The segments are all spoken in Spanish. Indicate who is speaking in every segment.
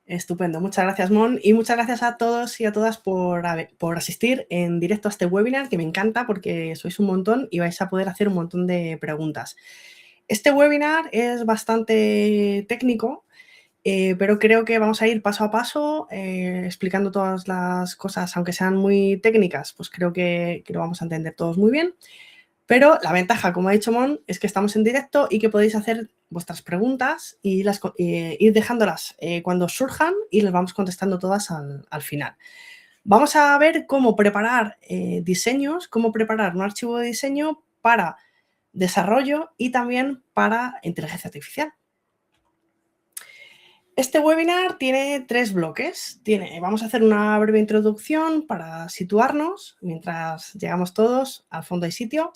Speaker 1: Estupendo, muchas gracias, Mon, y muchas gracias a todos y a todas por asistir en directo a este webinar, que me encanta porque sois un montón y vais a poder hacer un montón de preguntas. Este webinar es bastante técnico, pero creo que vamos a ir paso a paso explicando todas las cosas, aunque sean muy técnicas, pues creo que lo vamos a entender todos muy bien. Pero la ventaja, como ha dicho Mon, es que estamos en directo y que podéis hacer vuestras preguntas y ir dejándolas cuando surjan y las vamos contestando todas al final. Vamos a ver cómo preparar diseños, cómo preparar un archivo de diseño para desarrollo y también para inteligencia artificial. Este webinar tiene 3 bloques. Vamos a hacer una breve introducción para situarnos mientras llegamos todos al fondo y sitio.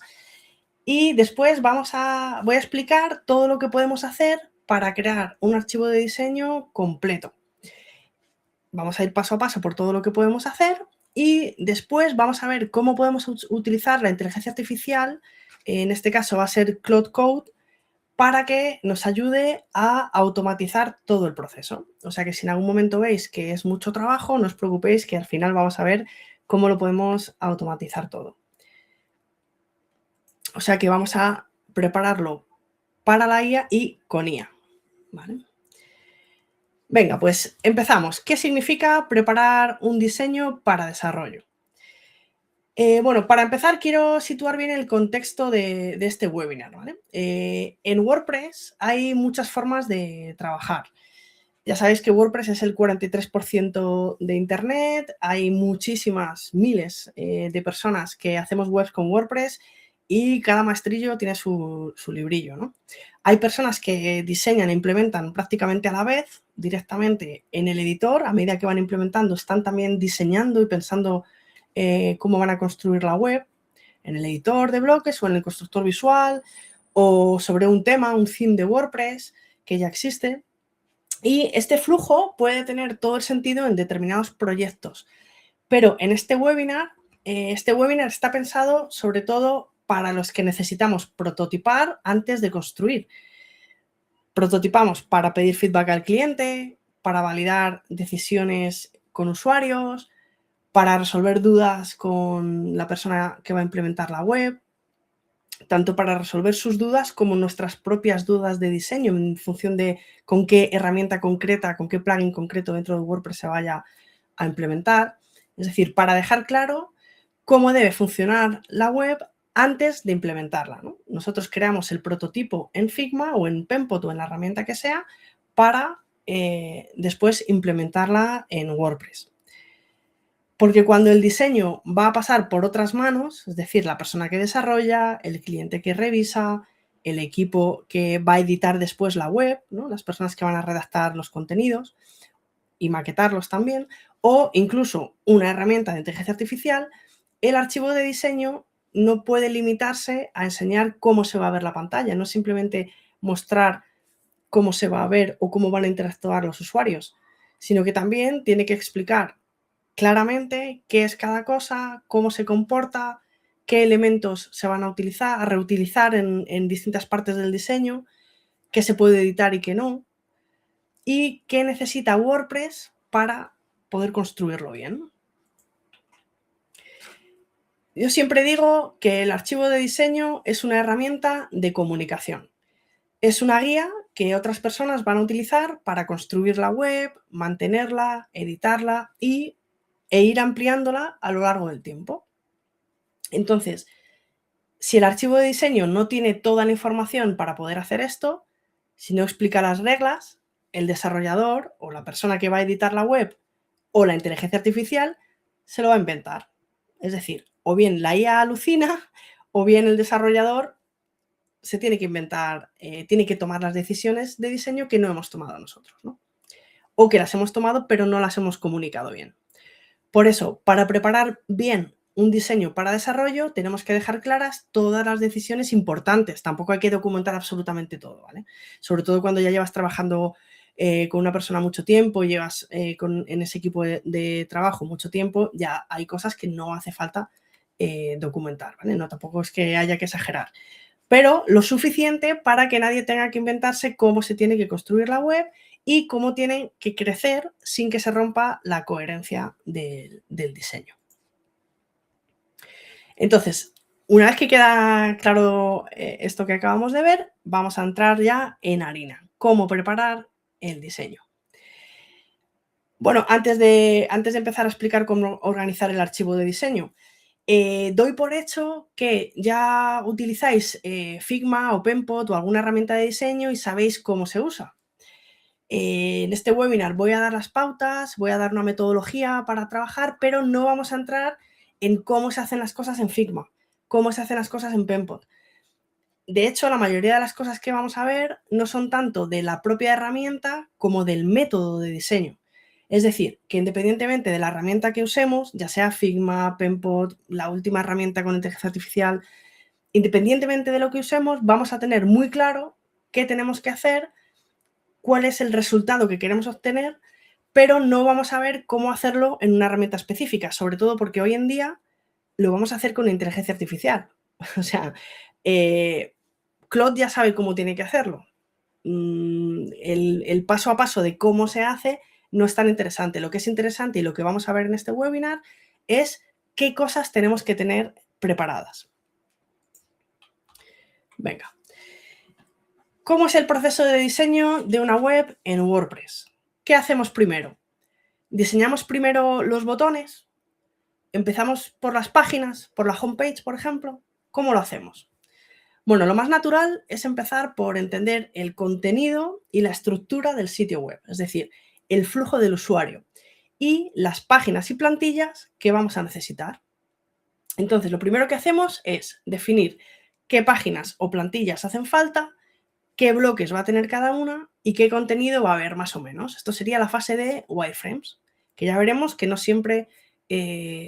Speaker 1: Y después voy a explicar todo lo que podemos hacer para crear un archivo de diseño completo. Vamos a ir paso a paso por todo lo que podemos hacer y después vamos a ver cómo podemos utilizar la inteligencia artificial, en este caso va a ser Claude Code, para que nos ayude a automatizar todo el proceso. O sea que si en algún momento veis que es mucho trabajo, no os preocupéis, que al final vamos a ver cómo lo podemos automatizar todo. O sea que vamos a prepararlo para la IA y con IA. ¿Vale? Venga, pues empezamos. ¿Qué significa preparar un diseño para desarrollo? Bueno, para empezar quiero situar bien el contexto de este webinar. ¿Vale? En WordPress hay muchas formas de trabajar. Ya sabéis que WordPress es el 43% de Internet, hay muchísimas, miles de personas que hacemos webs con WordPress y cada maestrillo tiene su librillo, ¿no? Hay personas que diseñan e implementan prácticamente a la vez, directamente en el editor, a medida que van implementando, están también diseñando y pensando cómo van a construir la web, en el editor de bloques o en el constructor visual, o sobre un tema, un theme de WordPress que ya existe. Y este flujo puede tener todo el sentido en determinados proyectos. Pero en este webinar está pensado sobre todo para los que necesitamos prototipar antes de construir. Prototipamos para pedir feedback al cliente, para validar decisiones con usuarios, para resolver dudas con la persona que va a implementar la web, tanto para resolver sus dudas como nuestras propias dudas de diseño en función de con qué herramienta concreta, con qué plugin concreto dentro de WordPress se vaya a implementar. Es decir, para dejar claro cómo debe funcionar la web antes de implementarla, ¿no? Nosotros creamos el prototipo en Figma o en Penpot o en la herramienta que sea para después implementarla en WordPress. Porque cuando el diseño va a pasar por otras manos, es decir, la persona que desarrolla, el cliente que revisa, el equipo que va a editar después la web, ¿no? Las personas que van a redactar los contenidos y maquetarlos también, o incluso una herramienta de inteligencia artificial, el archivo de diseño no puede limitarse a enseñar cómo se va a ver la pantalla, no simplemente mostrar cómo se va a ver o cómo van a interactuar los usuarios, sino que también tiene que explicar claramente qué es cada cosa, cómo se comporta, qué elementos se van a reutilizar en distintas partes del diseño, qué se puede editar y qué no, y qué necesita WordPress para poder construirlo bien. Yo siempre digo que el archivo de diseño es una herramienta de comunicación. Es una guía que otras personas van a utilizar para construir la web, mantenerla, editarla e ir ampliándola a lo largo del tiempo. Entonces, si el archivo de diseño no tiene toda la información para poder hacer esto, si no explica las reglas, el desarrollador o la persona que va a editar la web o la inteligencia artificial se lo va a inventar. Es decir, o bien la IA alucina o bien el desarrollador se tiene que inventar, tiene que tomar las decisiones de diseño que no hemos tomado nosotros, ¿no? O que las hemos tomado pero no las hemos comunicado bien. Por eso, para preparar bien un diseño para desarrollo, tenemos que dejar claras todas las decisiones importantes. Tampoco hay que documentar absolutamente todo, ¿vale? Sobre todo cuando ya llevas trabajando con una persona mucho tiempo, llevas en ese equipo de trabajo mucho tiempo, ya hay cosas que no hace falta documentar, ¿vale? No, tampoco es que haya que exagerar, pero lo suficiente para que nadie tenga que inventarse cómo se tiene que construir la web y cómo tienen que crecer sin que se rompa la coherencia del diseño. Entonces, una vez que queda claro esto que acabamos de ver, vamos a entrar ya en harina. ¿Cómo preparar el diseño? Bueno, antes de empezar a explicar cómo organizar el archivo de diseño, doy por hecho que ya utilizáis Figma o Penpot o alguna herramienta de diseño y sabéis cómo se usa. En este webinar voy a dar las pautas, voy a dar una metodología para trabajar, pero no vamos a entrar en cómo se hacen las cosas en Figma, cómo se hacen las cosas en Penpot. De hecho, la mayoría de las cosas que vamos a ver no son tanto de la propia herramienta como del método de diseño. Es decir, que independientemente de la herramienta que usemos, ya sea Figma, Penpot, la última herramienta con inteligencia artificial, independientemente de lo que usemos, vamos a tener muy claro qué tenemos que hacer, cuál es el resultado que queremos obtener, pero no vamos a ver cómo hacerlo en una herramienta específica, sobre todo porque hoy en día lo vamos a hacer con inteligencia artificial. O sea, Claude ya sabe cómo tiene que hacerlo. El paso a paso de cómo se hace no es tan interesante. Lo que es interesante y lo que vamos a ver en este webinar es qué cosas tenemos que tener preparadas. Venga. ¿Cómo es el proceso de diseño de una web en WordPress? ¿Qué hacemos primero? ¿Diseñamos primero los botones? ¿Empezamos por las páginas, por la homepage, por ejemplo? ¿Cómo lo hacemos? Bueno, lo más natural es empezar por entender el contenido y la estructura del sitio web, es decir, el flujo del usuario y las páginas y plantillas que vamos a necesitar. Entonces, lo primero que hacemos es definir qué páginas o plantillas hacen falta, qué bloques va a tener cada una y qué contenido va a haber más o menos. Esto sería la fase de wireframes, que ya veremos que no siempre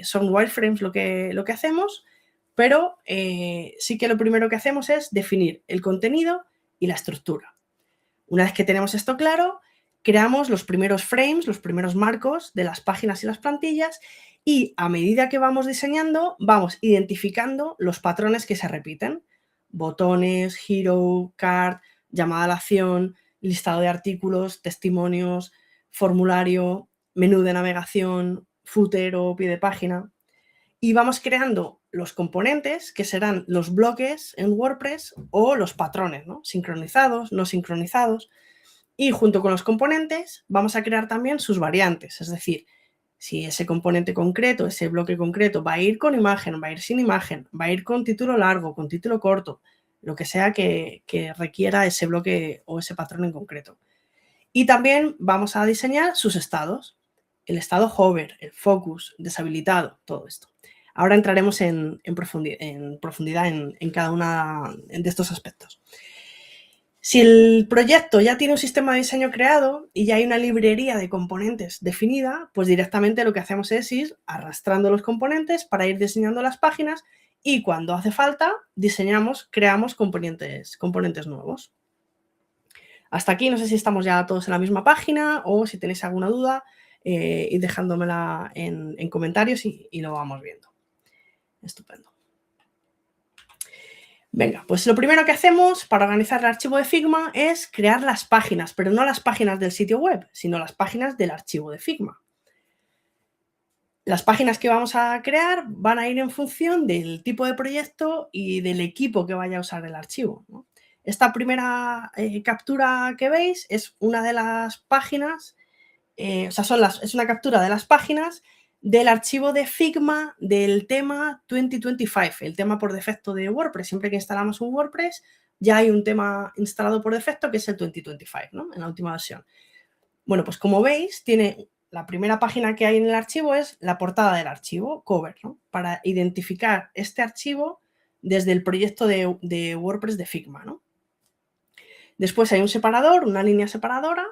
Speaker 1: son wireframes lo que hacemos, pero sí que lo primero que hacemos es definir el contenido y la estructura. Una vez que tenemos esto claro, creamos los primeros frames, los primeros marcos de las páginas y las plantillas y a medida que vamos diseñando, vamos identificando los patrones que se repiten. Botones, hero, card, llamada a la acción, listado de artículos, testimonios, formulario, menú de navegación, footer o pie de página. Y vamos creando los componentes, que serán los bloques en WordPress o los patrones, ¿no? Sincronizados, no sincronizados. Y junto con los componentes vamos a crear también sus variantes, es decir, si ese componente concreto, ese bloque concreto va a ir con imagen, va a ir sin imagen, va a ir con título largo, con título corto, lo que sea que requiera ese bloque o ese patrón en concreto. Y también vamos a diseñar sus estados, el estado hover, el focus, deshabilitado, todo esto. Ahora entraremos en profundidad en cada uno de estos aspectos. Si el proyecto ya tiene un sistema de diseño creado y ya hay una librería de componentes definida, pues directamente lo que hacemos es ir arrastrando los componentes para ir diseñando las páginas y cuando hace falta creamos componentes nuevos. Hasta aquí no sé si estamos ya todos en la misma página o si tenéis alguna duda, id dejándomela en comentarios y lo vamos viendo. Estupendo. Venga, pues lo primero que hacemos para organizar el archivo de Figma es crear las páginas, pero no las páginas del sitio web, sino las páginas del archivo de Figma. Las páginas que vamos a crear van a ir en función del tipo de proyecto y del equipo que vaya a usar el archivo, ¿no? Esta primera captura que veis es una de las páginas, es una captura de las páginas del archivo de Figma del tema 2025, el tema por defecto de WordPress. Siempre que instalamos un WordPress, ya hay un tema instalado por defecto que es el 2025, ¿no? En la última versión. Bueno, pues como veis, la primera página que hay en el archivo es la portada del archivo, cover, ¿no? Para identificar este archivo desde el proyecto de WordPress de Figma, ¿no? Después hay un separador, una línea separadora,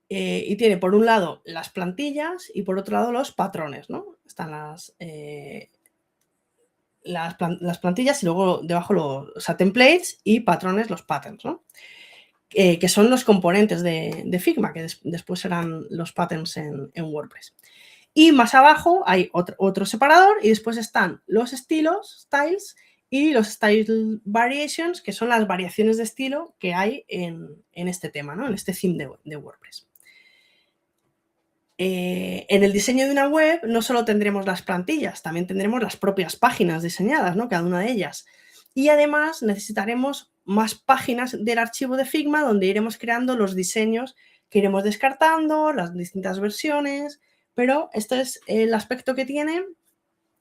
Speaker 1: y tiene por un lado las plantillas y por otro lado los patrones, ¿no? Están las plantillas y luego debajo templates y patrones, los patterns, ¿no? Que son los componentes de Figma, que después serán los patterns en WordPress. Y más abajo hay otro separador y después están los estilos, styles, y los style variations, que son las variaciones de estilo que hay en este tema, ¿no? En este theme de WordPress. En el diseño de una web no solo tendremos las plantillas, también tendremos las propias páginas diseñadas, ¿no? Cada una de ellas. Y además necesitaremos más páginas del archivo de Figma donde iremos creando los diseños que iremos descartando, las distintas versiones, pero este es el aspecto que tiene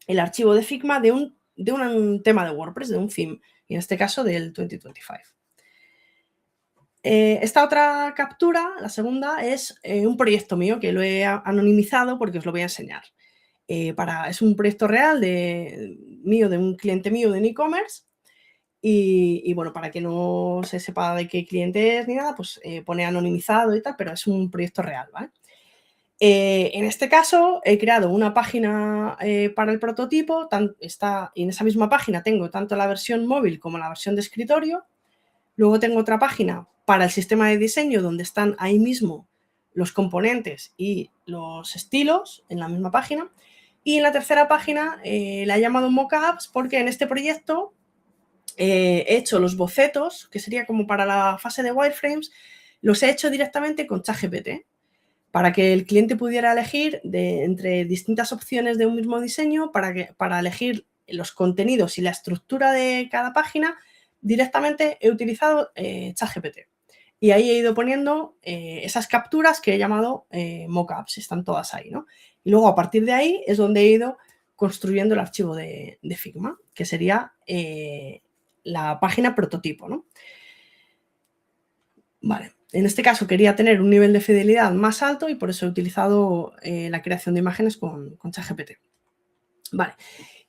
Speaker 1: el archivo de Figma de un tema de WordPress, de un theme, y en este caso del 2025. Esta otra captura, la segunda, es un proyecto mío que lo he anonimizado porque os lo voy a enseñar. Es un proyecto real de un cliente mío de e-commerce y bueno, para que no se sepa de qué cliente es ni nada, pues pone anonimizado y tal, pero es un proyecto real, ¿vale? En este caso he creado una página para el prototipo, y en esa misma página tengo tanto la versión móvil como la versión de escritorio. Luego tengo otra página para el sistema de diseño donde están ahí mismo los componentes y los estilos en la misma página. Y en la tercera página la he llamado mockups porque en este proyecto he hecho los bocetos, que sería como para la fase de wireframes, los he hecho directamente con ChatGPT para que el cliente pudiera elegir entre distintas opciones de un mismo diseño para elegir los contenidos y la estructura de cada página. Directamente he utilizado ChatGPT y ahí he ido poniendo esas capturas que he llamado mockups, están todas ahí, ¿no? Y luego a partir de ahí es donde he ido construyendo el archivo de Figma, que sería la página prototipo, ¿no? Vale, en este caso quería tener un nivel de fidelidad más alto y por eso he utilizado la creación de imágenes con ChatGPT. Vale.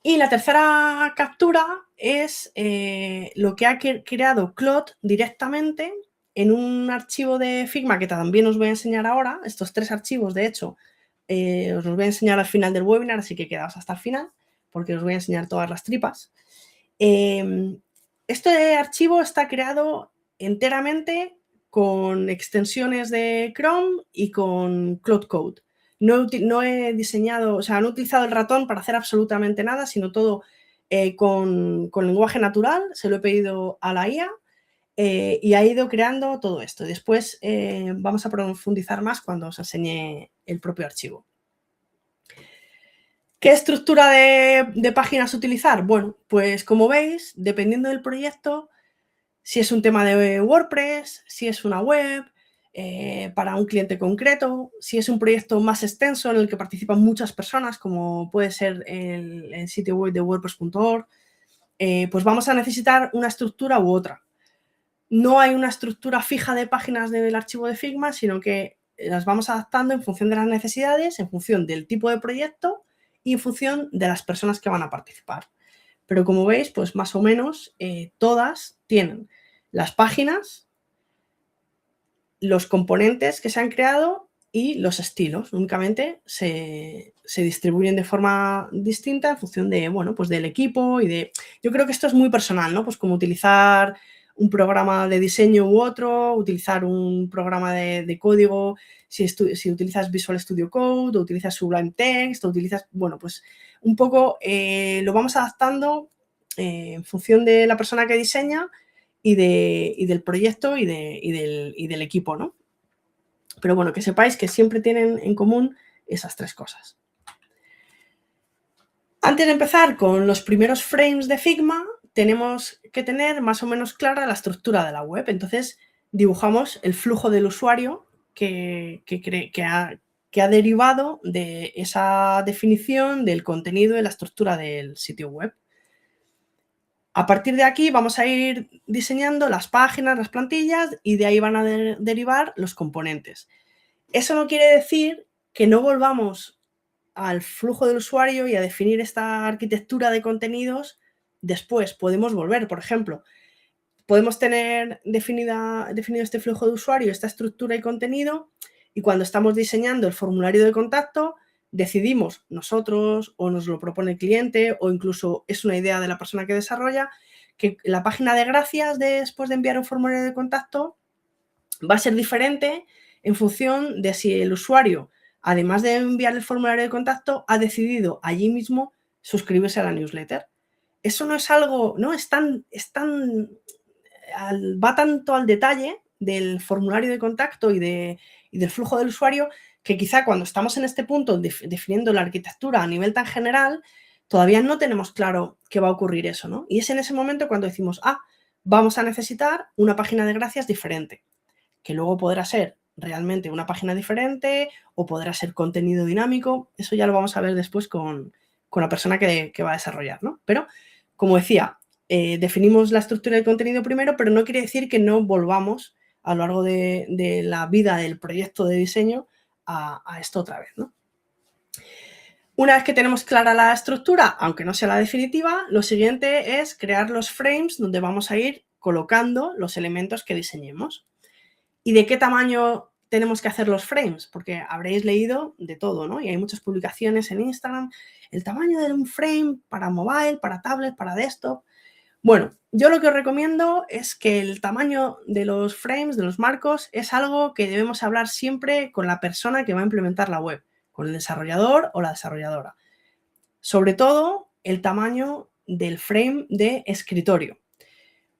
Speaker 1: Y la tercera captura es lo que ha creado Claude directamente en un archivo de Figma que también os voy a enseñar ahora. Estos tres archivos, de hecho, os los voy a enseñar al final del webinar, así que quedaos hasta el final porque os voy a enseñar todas las tripas. Este archivo está creado enteramente con extensiones de Chrome y con Cloud Code. No he diseñado, o sea, no he utilizado el ratón para hacer absolutamente nada, sino todo con lenguaje natural. Se lo he pedido a la IA y ha ido creando todo esto. Después vamos a profundizar más cuando os enseñe el propio archivo. ¿Qué estructura de páginas utilizar? Bueno, pues como veis, dependiendo del proyecto, si es un tema de WordPress, si es una web, para un cliente concreto, si es un proyecto más extenso en el que participan muchas personas, como puede ser el sitio web de WordPress.org, pues vamos a necesitar una estructura u otra. No hay una estructura fija de páginas del archivo de Figma, sino que las vamos adaptando en función de las necesidades, en función del tipo de proyecto y en función de las personas que van a participar. Pero como veis, pues más o menos todas tienen las páginas, los componentes que se han creado y los estilos. Únicamente se distribuyen de forma distinta en función de, bueno, pues del equipo y de... Yo creo que esto es muy personal, ¿no? Pues como utilizar un programa de diseño u otro, utilizar un programa de código, si utilizas Visual Studio Code, o utilizas Sublime Text, o utilizas... Bueno, pues un poco lo vamos adaptando en función de la persona que diseña y del proyecto y del equipo, ¿no? Pero bueno, que sepáis que siempre tienen en común esas tres cosas. Antes de empezar con los primeros frames de Figma, tenemos que tener más o menos clara la estructura de la web. Entonces, dibujamos el flujo del usuario que ha derivado de esa definición del contenido y la estructura del sitio web. A partir de aquí vamos a ir diseñando las páginas, las plantillas y de ahí van a derivar los componentes. Eso no quiere decir que no volvamos al flujo del usuario y a definir esta arquitectura de contenidos después. Podemos volver, por ejemplo, podemos tener definido este flujo de usuario, esta estructura y contenido, y cuando estamos diseñando el formulario de contacto, decidimos nosotros o nos lo propone el cliente o incluso es una idea de la persona que desarrolla, que la página de gracias después de enviar un formulario de contacto va a ser diferente en función de si el usuario, además de enviar el formulario de contacto, ha decidido allí mismo suscribirse a la newsletter. eso no es algo, ¿no? Va tanto al detalle del formulario de contacto y del flujo del usuario que quizá cuando estamos en este punto definiendo la arquitectura a nivel tan general, todavía no tenemos claro qué va a ocurrir eso, ¿no? Y es en ese momento cuando decimos, vamos a necesitar una página de gracias diferente, que luego podrá ser realmente una página diferente o podrá ser contenido dinámico. Eso ya lo vamos a ver después con la persona que va a desarrollar, ¿no? Pero, como decía, definimos la estructura del contenido primero, pero no quiere decir que no volvamos a lo largo de la vida del proyecto de diseño a esto otra vez, ¿no? Una vez que tenemos clara la estructura, aunque no sea la definitiva, lo siguiente es crear los frames donde vamos a ir colocando los elementos que diseñemos. ¿Y de qué tamaño tenemos que hacer los frames? Porque habréis leído de todo, ¿no? Y hay muchas publicaciones en Instagram. El tamaño de un frame para mobile, para tablet, para desktop. Bueno, yo lo que os recomiendo es que el tamaño de los frames, de los marcos, es algo que debemos hablar siempre con la persona que va a implementar la web, con el desarrollador o la desarrolladora. Sobre todo, el tamaño del frame de escritorio.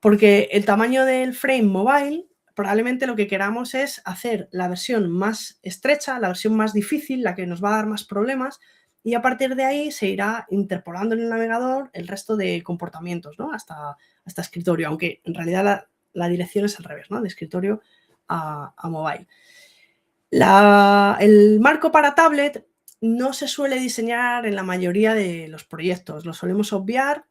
Speaker 1: Porque el tamaño del frame mobile, probablemente lo que queramos es hacer la versión más estrecha, la versión más difícil, la que nos va a dar más problemas, y a partir de ahí se irá interpolando en el navegador el resto de comportamientos, ¿no? hasta escritorio, aunque en realidad la dirección es al revés, ¿no? De escritorio a mobile. El marco para tablet no se suele diseñar en la mayoría de los proyectos, lo solemos obviar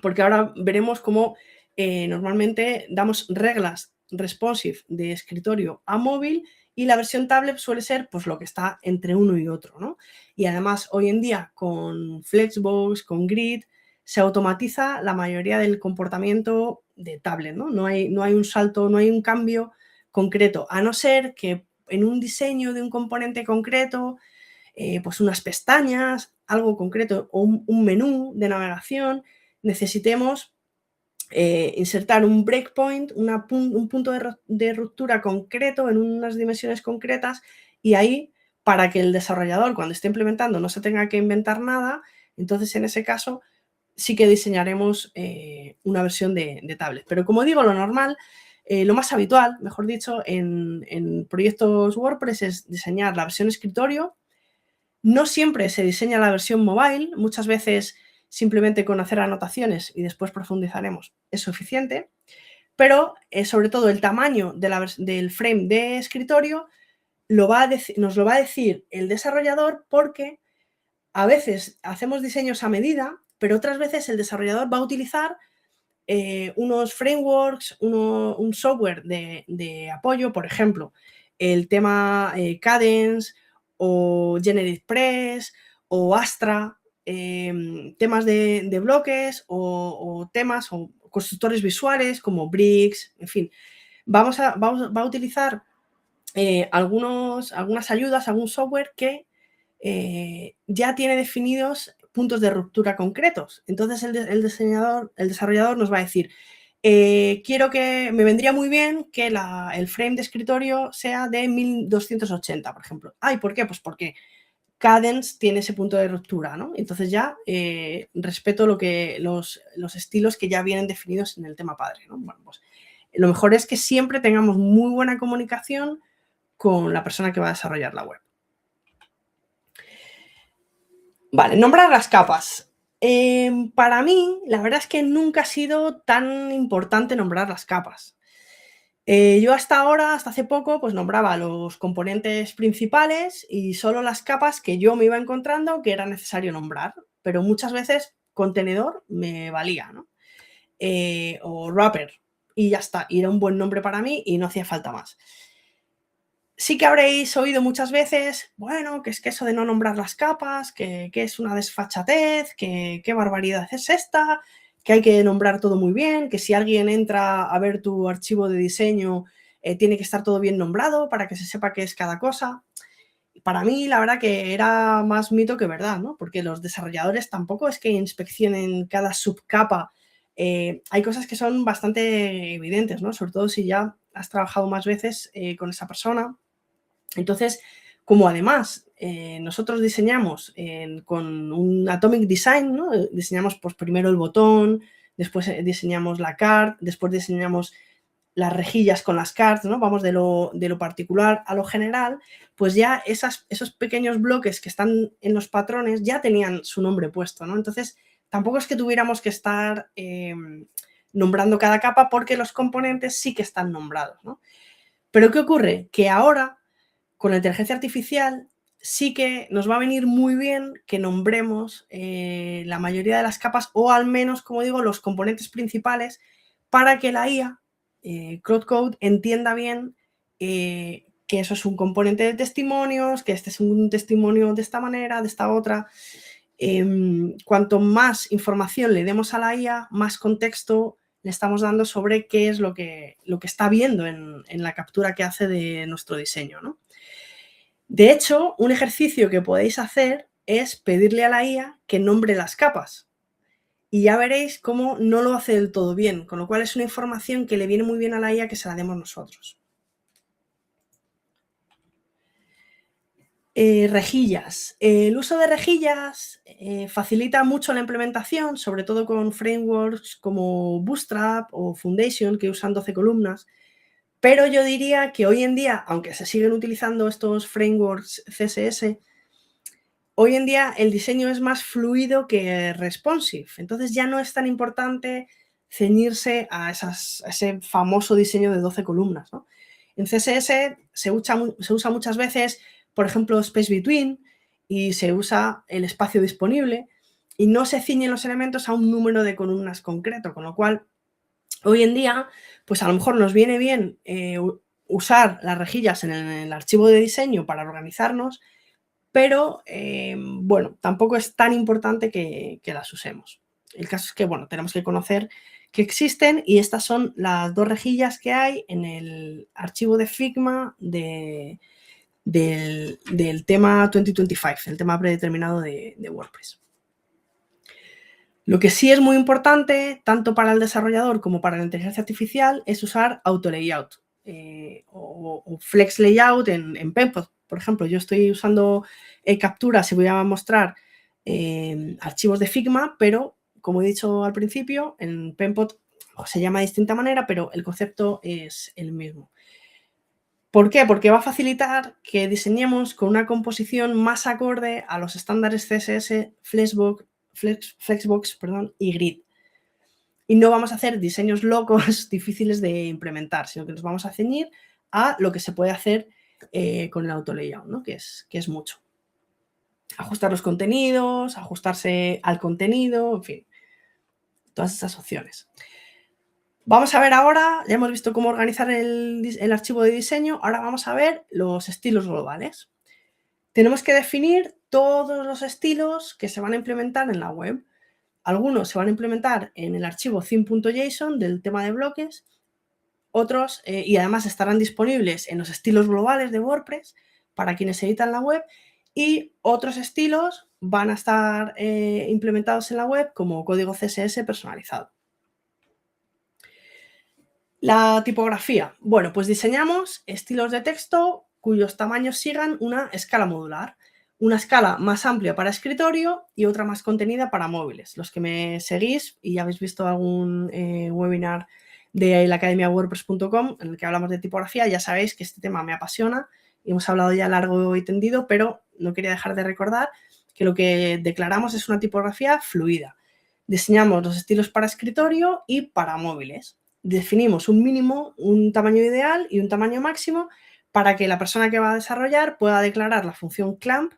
Speaker 1: porque ahora veremos cómo normalmente damos reglas responsive de escritorio a móvil y la versión tablet suele ser pues lo que está entre uno y otro, ¿no? Y además hoy en día con Flexbox, con Grid, se automatiza la mayoría del comportamiento de tablet, ¿no? No hay un salto, no hay un cambio concreto, a no ser que en un diseño de un componente concreto, pues unas pestañas, algo concreto o un menú de navegación, necesitemos insertar un breakpoint, un punto de ruptura concreto en unas dimensiones concretas y ahí, para que el desarrollador cuando esté implementando no se tenga que inventar nada, entonces en ese caso sí que diseñaremos una versión de tablet. Pero como digo, lo normal, lo más habitual, mejor dicho, en proyectos WordPress es diseñar la versión escritorio. No siempre se diseña la versión mobile, muchas veces simplemente con hacer anotaciones y después profundizaremos es suficiente, pero sobre todo el tamaño del frame de escritorio nos lo va a decir el desarrollador porque a veces hacemos diseños a medida, pero otras veces el desarrollador va a utilizar unos frameworks, un software de apoyo, por ejemplo, el tema Cadence o GeneratePress o Astra, temas de bloques o temas o constructores visuales como Bricks, en fin. Va a utilizar algunas ayudas, algún software que ya tiene definidos puntos de ruptura concretos. Entonces el desarrollador nos va a decir, quiero que me vendría muy bien que el frame de escritorio sea de 1280, por ejemplo. ¿Y por qué? Pues porque Cadence tiene ese punto de ruptura, ¿no? Entonces ya respeto los estilos que ya vienen definidos en el tema padre, ¿no? Bueno, pues lo mejor es que siempre tengamos muy buena comunicación con la persona que va a desarrollar la web. Vale, nombrar las capas. Para mí, la verdad es que nunca ha sido tan importante nombrar las capas. Yo hasta ahora, hasta hace poco, pues nombraba los componentes principales y solo las capas que yo me iba encontrando que era necesario nombrar, pero muchas veces contenedor me valía, ¿no? O wrapper y ya está, y era un buen nombre para mí y no hacía falta más. Sí que habréis oído muchas veces, bueno, que es que eso de no nombrar las capas, que es una desfachatez, que qué barbaridad es esta, que hay que nombrar todo muy bien, que si alguien entra a ver tu archivo de diseño, tiene que estar todo bien nombrado para que se sepa qué es cada cosa. Para mí, la verdad que era más mito que verdad, ¿no? Porque los desarrolladores tampoco es que inspeccionen cada subcapa. Hay cosas que son bastante evidentes, ¿no? Sobre todo si ya has trabajado más veces con esa persona. Entonces, como además nosotros diseñamos con un Atomic Design, ¿no? Diseñamos pues, primero el botón, después diseñamos la card, después diseñamos las rejillas con las cards, ¿no? Vamos de lo particular a lo general, pues ya esos pequeños bloques que están en los patrones ya tenían su nombre puesto, ¿no? Entonces, tampoco es que tuviéramos que estar nombrando cada capa porque los componentes sí que están nombrados, ¿no? Pero ¿qué ocurre? Que ahora, con la inteligencia artificial, sí que nos va a venir muy bien que nombremos la mayoría de las capas o al menos, como digo, los componentes principales para que la IA, Cloud Code, entienda bien que eso es un componente de testimonios, que este es un testimonio de esta manera, de esta otra. Cuanto más información le demos a la IA, más contexto le estamos dando sobre qué es lo que está viendo en la captura que hace de nuestro diseño, ¿no? De hecho, un ejercicio que podéis hacer es pedirle a la IA que nombre las capas. Y ya veréis cómo no lo hace del todo bien, con lo cual es una información que le viene muy bien a la IA que se la demos nosotros. Rejillas. El uso de rejillas facilita mucho la implementación, sobre todo con frameworks como Bootstrap o Foundation, que usan 12 columnas. Pero yo diría que hoy en día, aunque se siguen utilizando estos frameworks CSS, hoy en día el diseño es más fluido que responsive. Entonces ya no es tan importante ceñirse a ese famoso diseño de 12 columnas, ¿no? En CSS se usa muchas veces, por ejemplo, Space Between, y se usa el espacio disponible, y no se ciñen los elementos a un número de columnas concreto, con lo cual hoy en día, pues a lo mejor nos viene bien usar las rejillas en el archivo de diseño para organizarnos, pero bueno, tampoco es tan importante que las usemos. El caso es que, bueno, tenemos que conocer que existen y estas son las dos rejillas que hay en el archivo de Figma del tema 2025, el tema predeterminado de WordPress. Lo que sí es muy importante, tanto para el desarrollador como para la inteligencia artificial, es usar Auto Layout o Flex Layout en Penpot. Por ejemplo, yo estoy usando capturas y voy a mostrar archivos de Figma, pero como he dicho al principio, en Penpot se llama de distinta manera, pero el concepto es el mismo. ¿Por qué? Porque va a facilitar que diseñemos con una composición más acorde a los estándares CSS, Flexbox, y Grid. Y no vamos a hacer diseños locos difíciles de implementar, sino que nos vamos a ceñir a lo que se puede hacer con el auto layout, ¿no? que es mucho. Ajustar los contenidos, ajustarse al contenido, en fin, todas esas opciones. Vamos a ver ahora, ya hemos visto cómo organizar el archivo de diseño, ahora vamos a ver los estilos globales. Tenemos que definir todos los estilos que se van a implementar en la web. Algunos se van a implementar en el archivo theme.json del tema de bloques, otros, y además estarán disponibles en los estilos globales de WordPress para quienes editan la web, y otros estilos van a estar implementados en la web como código CSS personalizado. La tipografía. Bueno, pues diseñamos estilos de texto cuyos tamaños sigan una escala modular. Una escala más amplia para escritorio y otra más contenida para móviles. Los que me seguís y ya habéis visto algún webinar de la academia WordPress.com en el que hablamos de tipografía, ya sabéis que este tema me apasiona y hemos hablado ya largo y tendido, pero no quería dejar de recordar que lo que declaramos es una tipografía fluida. Diseñamos los estilos para escritorio y para móviles. Definimos un mínimo, un tamaño ideal y un tamaño máximo para que la persona que va a desarrollar pueda declarar la función clamp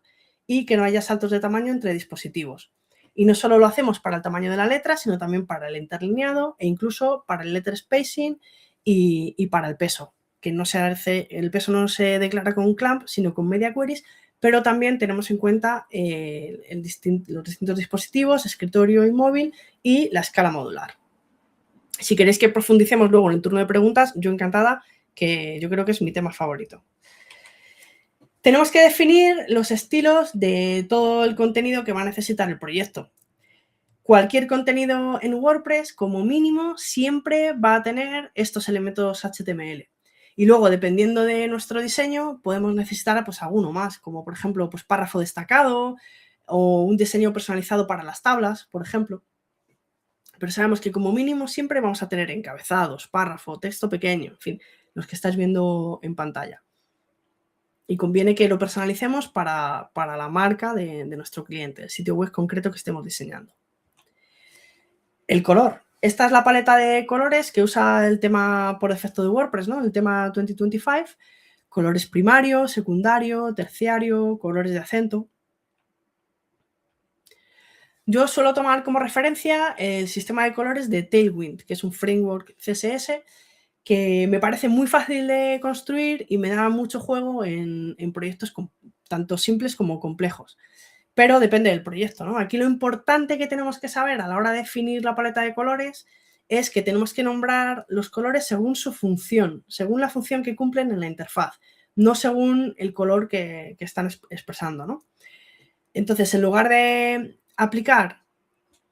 Speaker 1: y que no haya saltos de tamaño entre dispositivos. Y no solo lo hacemos para el tamaño de la letra, sino también para el interlineado e incluso para el letter spacing y para el peso, que el peso no se declara con clamp, sino con media queries, pero también tenemos en cuenta los distintos dispositivos, escritorio y móvil, y la escala modular. Si queréis que profundicemos luego en el turno de preguntas, yo encantada, que yo creo que es mi tema favorito. Tenemos que definir los estilos de todo el contenido que va a necesitar el proyecto. Cualquier contenido en WordPress, como mínimo, siempre va a tener estos elementos HTML. Y luego, dependiendo de nuestro diseño, podemos necesitar pues alguno más, como por ejemplo pues párrafo destacado o un diseño personalizado para las tablas, por ejemplo. Pero sabemos que como mínimo siempre vamos a tener encabezados, párrafo, texto pequeño, en fin, los que estáis viendo en pantalla. Y conviene que lo personalicemos para la marca de nuestro cliente, el sitio web concreto que estemos diseñando. El color. Esta es la paleta de colores que usa el tema por defecto de WordPress, ¿no? El tema 2025. Colores primario, secundario, terciario, colores de acento. Yo suelo tomar como referencia el sistema de colores de Tailwind, que es un framework CSS que me parece muy fácil de construir y me da mucho juego en proyectos tanto simples como complejos. Pero depende del proyecto, ¿no? Aquí lo importante que tenemos que saber a la hora de definir la paleta de colores es que tenemos que nombrar los colores según su función, según la función que cumplen en la interfaz, no según el color que están expresando, ¿no? Entonces, en lugar de aplicar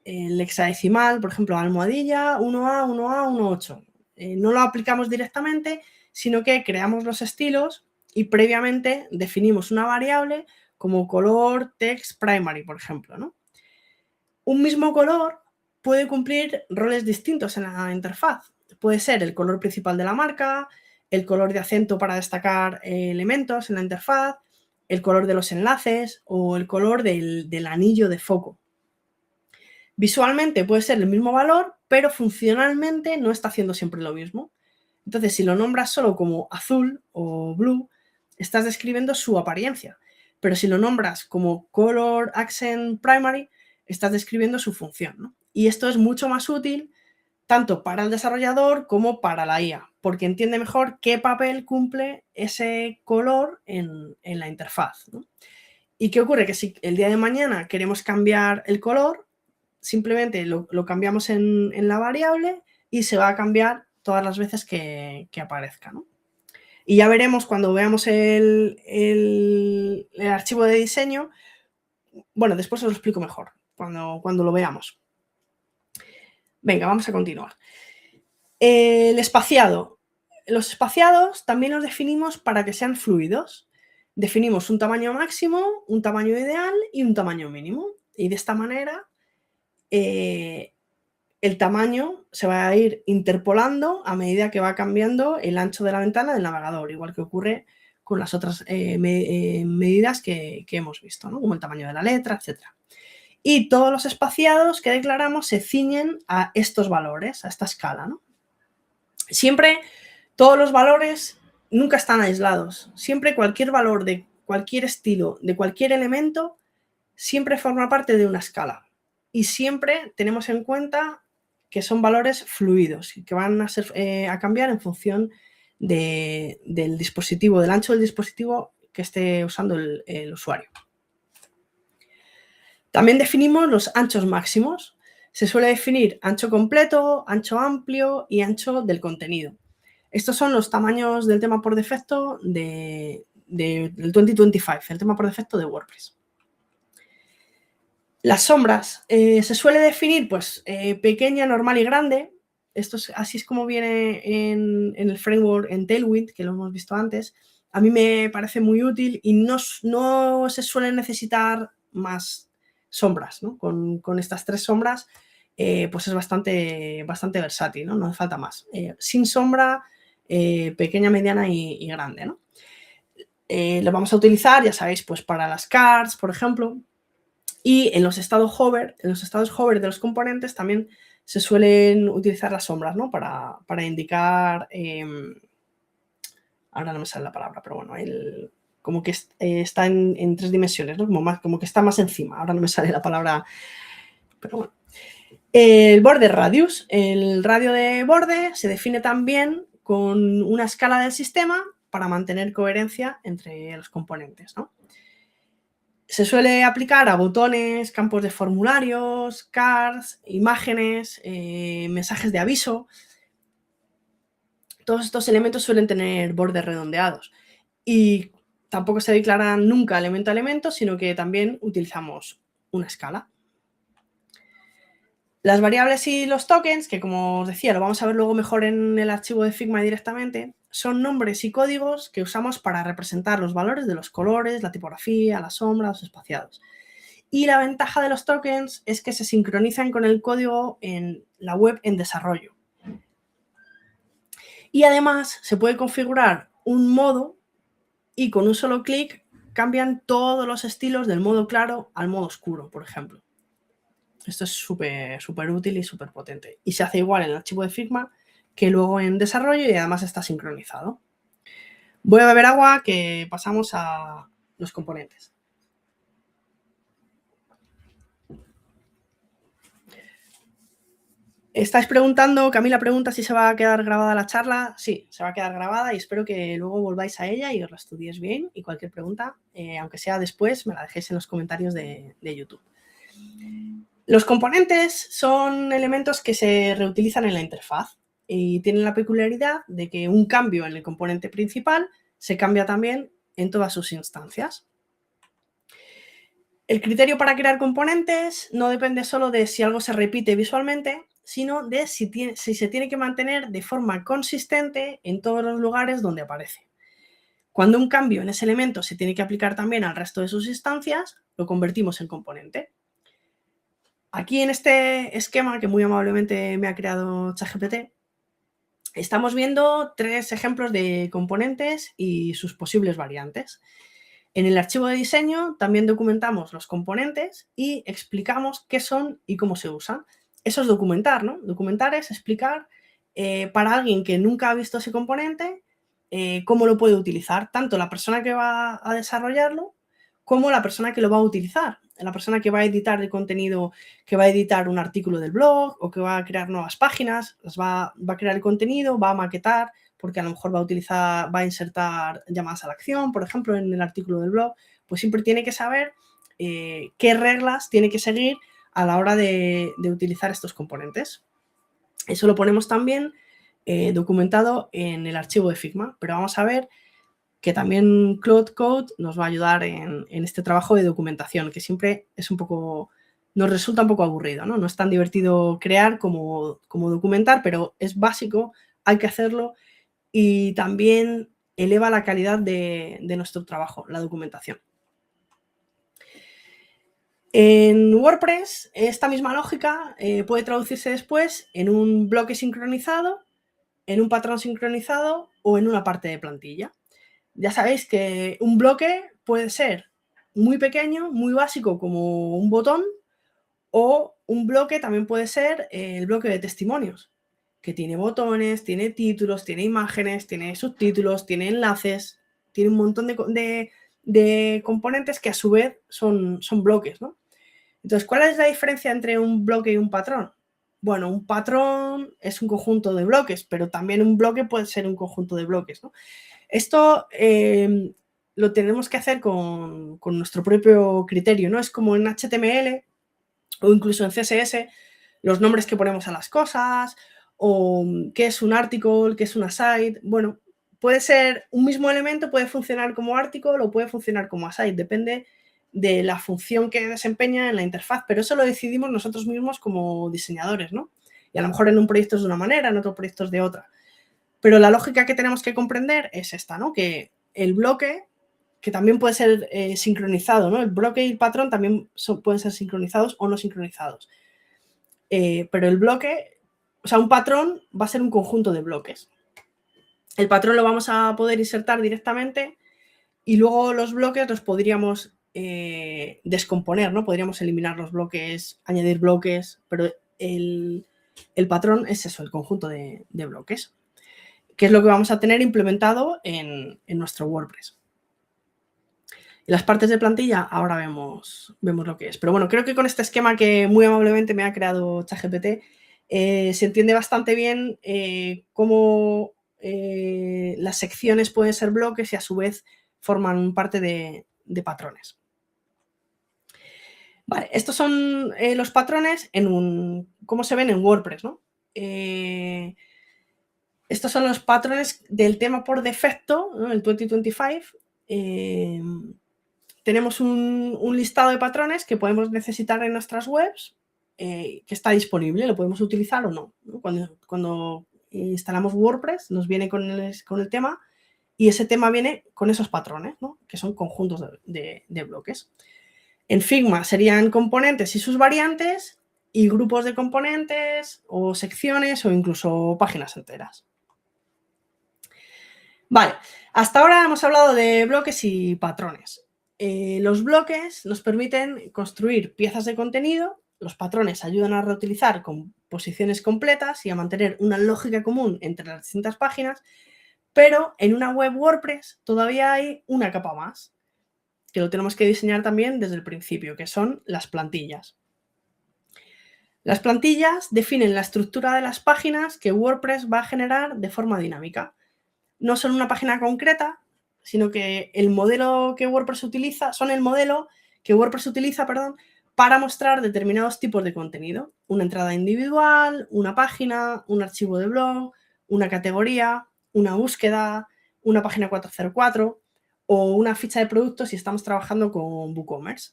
Speaker 1: el hexadecimal, por ejemplo, almohadilla 1A, 1A, 1.8, no lo aplicamos directamente, sino que creamos los estilos y previamente definimos una variable como color text primary, por ejemplo, ¿no? Un mismo color puede cumplir roles distintos en la interfaz. Puede ser el color principal de la marca, el color de acento para destacar elementos en la interfaz, el color de los enlaces o el color del anillo de foco. Visualmente puede ser el mismo valor, pero funcionalmente no está haciendo siempre lo mismo. Entonces, si lo nombras solo como azul o blue, estás describiendo su apariencia. Pero si lo nombras como color accent primary, estás describiendo su función, ¿no? Y esto es mucho más útil tanto para el desarrollador como para la IA, porque entiende mejor qué papel cumple ese color en la interfaz, ¿no? ¿Y qué ocurre? Que si el día de mañana queremos cambiar el color, simplemente lo cambiamos en la variable y se va a cambiar todas las veces que aparezca, ¿no? Y ya veremos cuando veamos el archivo de diseño. Bueno, después os lo explico mejor, cuando lo veamos. Venga, vamos a continuar. El espaciado. Los espaciados también los definimos para que sean fluidos. Definimos un tamaño máximo, un tamaño ideal y un tamaño mínimo. Y de esta manera el tamaño se va a ir interpolando a medida que va cambiando el ancho de la ventana del navegador, igual que ocurre con las otras medidas que hemos visto, ¿no? Como el tamaño de la letra, etc. Y todos los espaciados que declaramos se ciñen a estos valores, a esta escala, ¿no? Siempre todos los valores nunca están aislados. Siempre cualquier valor de cualquier estilo, de cualquier elemento, siempre forma parte de una escala. Y siempre tenemos en cuenta que son valores fluidos y que van a cambiar en función del dispositivo, del ancho del dispositivo que esté usando el usuario. También definimos los anchos máximos. Se suele definir ancho completo, ancho amplio y ancho del contenido. Estos son los tamaños del tema por defecto del 2025, el tema por defecto de WordPress. Las sombras. Se suele definir pues pequeña, normal y grande. Así es como viene en el framework en Tailwind, que lo hemos visto antes. A mí me parece muy útil y no se suelen necesitar más sombras, ¿no? Con estas 3 sombras pues es bastante versátil, ¿no? No hace falta más. Sin sombra, pequeña, mediana y grande, ¿no? Lo vamos a utilizar, ya sabéis, pues para las cards, por ejemplo. Y en los estados hover de los componentes también se suelen utilizar las sombras, ¿no? Para indicar, ahora no me sale la palabra, pero bueno, como que está en 3 dimensiones, ¿no? Como que está más encima, ahora no me sale la palabra, pero bueno. El border radius, el radio de borde se define también con una escala del sistema para mantener coherencia entre los componentes, ¿no? Se suele aplicar a botones, campos de formularios, cards, imágenes, mensajes de aviso. Todos estos elementos suelen tener bordes redondeados y tampoco se declaran nunca elemento a elemento, sino que también utilizamos una escala. Las variables y los tokens, que como os decía, lo vamos a ver luego mejor en el archivo de Figma directamente, son nombres y códigos que usamos para representar los valores de los colores, la tipografía, las sombras, los espaciados. Y la ventaja de los tokens es que se sincronizan con el código en la web en desarrollo. Y además se puede configurar un modo y con un solo clic cambian todos los estilos del modo claro al modo oscuro, por ejemplo. Esto es súper útil y súper potente. Y se hace igual en el archivo de Figma que luego en desarrollo y además está sincronizado. Voy a beber agua, que pasamos a los componentes. Estáis preguntando, Camila pregunta si se va a quedar grabada la charla. Sí, se va a quedar grabada y espero que luego volváis a ella y os la estudiéis bien. Y cualquier pregunta, aunque sea después, me la dejéis en los comentarios de YouTube. Los componentes son elementos que se reutilizan en la interfaz y tienen la peculiaridad de que un cambio en el componente principal se cambia también en todas sus instancias. El criterio para crear componentes no depende solo de si algo se repite visualmente, sino de si se tiene que mantener de forma consistente en todos los lugares donde aparece. Cuando un cambio en ese elemento se tiene que aplicar también al resto de sus instancias, lo convertimos en componente. Aquí en este esquema que muy amablemente me ha creado ChatGPT, estamos viendo 3 ejemplos de componentes y sus posibles variantes. En el archivo de diseño también documentamos los componentes y explicamos qué son y cómo se usan. Eso es documentar, ¿no? Documentar es explicar para alguien que nunca ha visto ese componente cómo lo puede utilizar, tanto la persona que va a desarrollarlo como la persona que lo va a utilizar. La persona que va a editar el contenido, que va a editar un artículo del blog o que va a crear nuevas páginas, va a crear el contenido, va a maquetar, porque a lo mejor va a insertar llamadas a la acción, por ejemplo, en el artículo del blog, pues siempre tiene que saber qué reglas tiene que seguir a la hora de utilizar estos componentes. Eso lo ponemos también documentado en el archivo de Figma, pero vamos a ver que también Claude Code nos va a ayudar en este trabajo de documentación, que siempre es nos resulta un poco aburrido, ¿no? No es tan divertido crear como documentar, pero es básico, hay que hacerlo y también eleva la calidad de nuestro trabajo, la documentación. En WordPress, esta misma lógica puede traducirse después en un bloque sincronizado, en un patrón sincronizado o en una parte de plantilla. Ya sabéis que un bloque puede ser muy pequeño, muy básico como un botón, o un bloque también puede ser el bloque de testimonios, que tiene botones, tiene títulos, tiene imágenes, tiene subtítulos, tiene enlaces, tiene un montón de componentes que a su vez son bloques, ¿no? Entonces, ¿cuál es la diferencia entre un bloque y un patrón? Bueno, un patrón es un conjunto de bloques, pero también un bloque puede ser un conjunto de bloques, ¿no? Esto lo tenemos que hacer con nuestro propio criterio, ¿no? Es como en HTML o incluso en CSS, los nombres que ponemos a las cosas, o qué es un article, qué es una site. Bueno, puede ser un mismo elemento, puede funcionar como article o puede funcionar como a site, depende de la función que desempeña en la interfaz, pero eso lo decidimos nosotros mismos como diseñadores, ¿no? Y a lo mejor en un proyecto es de una manera, en otro proyecto es de otra. Pero la lógica que tenemos que comprender es esta, ¿no? Que el bloque, que también puede ser sincronizado, ¿no? El bloque y el patrón también pueden ser sincronizados o no sincronizados. Pero el bloque, o sea, un patrón va a ser un conjunto de bloques. El patrón lo vamos a poder insertar directamente y luego los bloques los podríamos descomponer, ¿no? Podríamos eliminar los bloques, añadir bloques, pero el patrón es eso, el conjunto de bloques, que es lo que vamos a tener implementado en nuestro WordPress. Y las partes de plantilla, ahora vemos lo que es. Pero bueno, creo que con este esquema que muy amablemente me ha creado ChatGPT, se entiende bastante bien cómo las secciones pueden ser bloques y a su vez forman parte de patrones. Vale, estos son los patrones cómo se ven en WordPress, ¿no? Estos son los patrones del tema por defecto, ¿no? El 2025. Tenemos un listado de patrones que podemos necesitar en nuestras webs que está disponible, lo podemos utilizar o no, ¿no? Cuando instalamos WordPress nos viene con el tema y ese tema viene con esos patrones, ¿no? Que son conjuntos de bloques. En Figma serían componentes y sus variantes y grupos de componentes o secciones o incluso páginas enteras. Vale, hasta ahora hemos hablado de bloques y patrones. Los bloques nos permiten construir piezas de contenido, los patrones ayudan a reutilizar composiciones completas y a mantener una lógica común entre las distintas páginas, pero en una web WordPress todavía hay una capa más, que lo tenemos que diseñar también desde el principio, que son las plantillas. Las plantillas definen la estructura de las páginas que WordPress va a generar de forma dinámica. No son una página concreta, sino que el modelo que WordPress utiliza, para mostrar determinados tipos de contenido. Una entrada individual, una página, un archivo de blog, una categoría, una búsqueda, una página 404 o una ficha de producto si estamos trabajando con WooCommerce.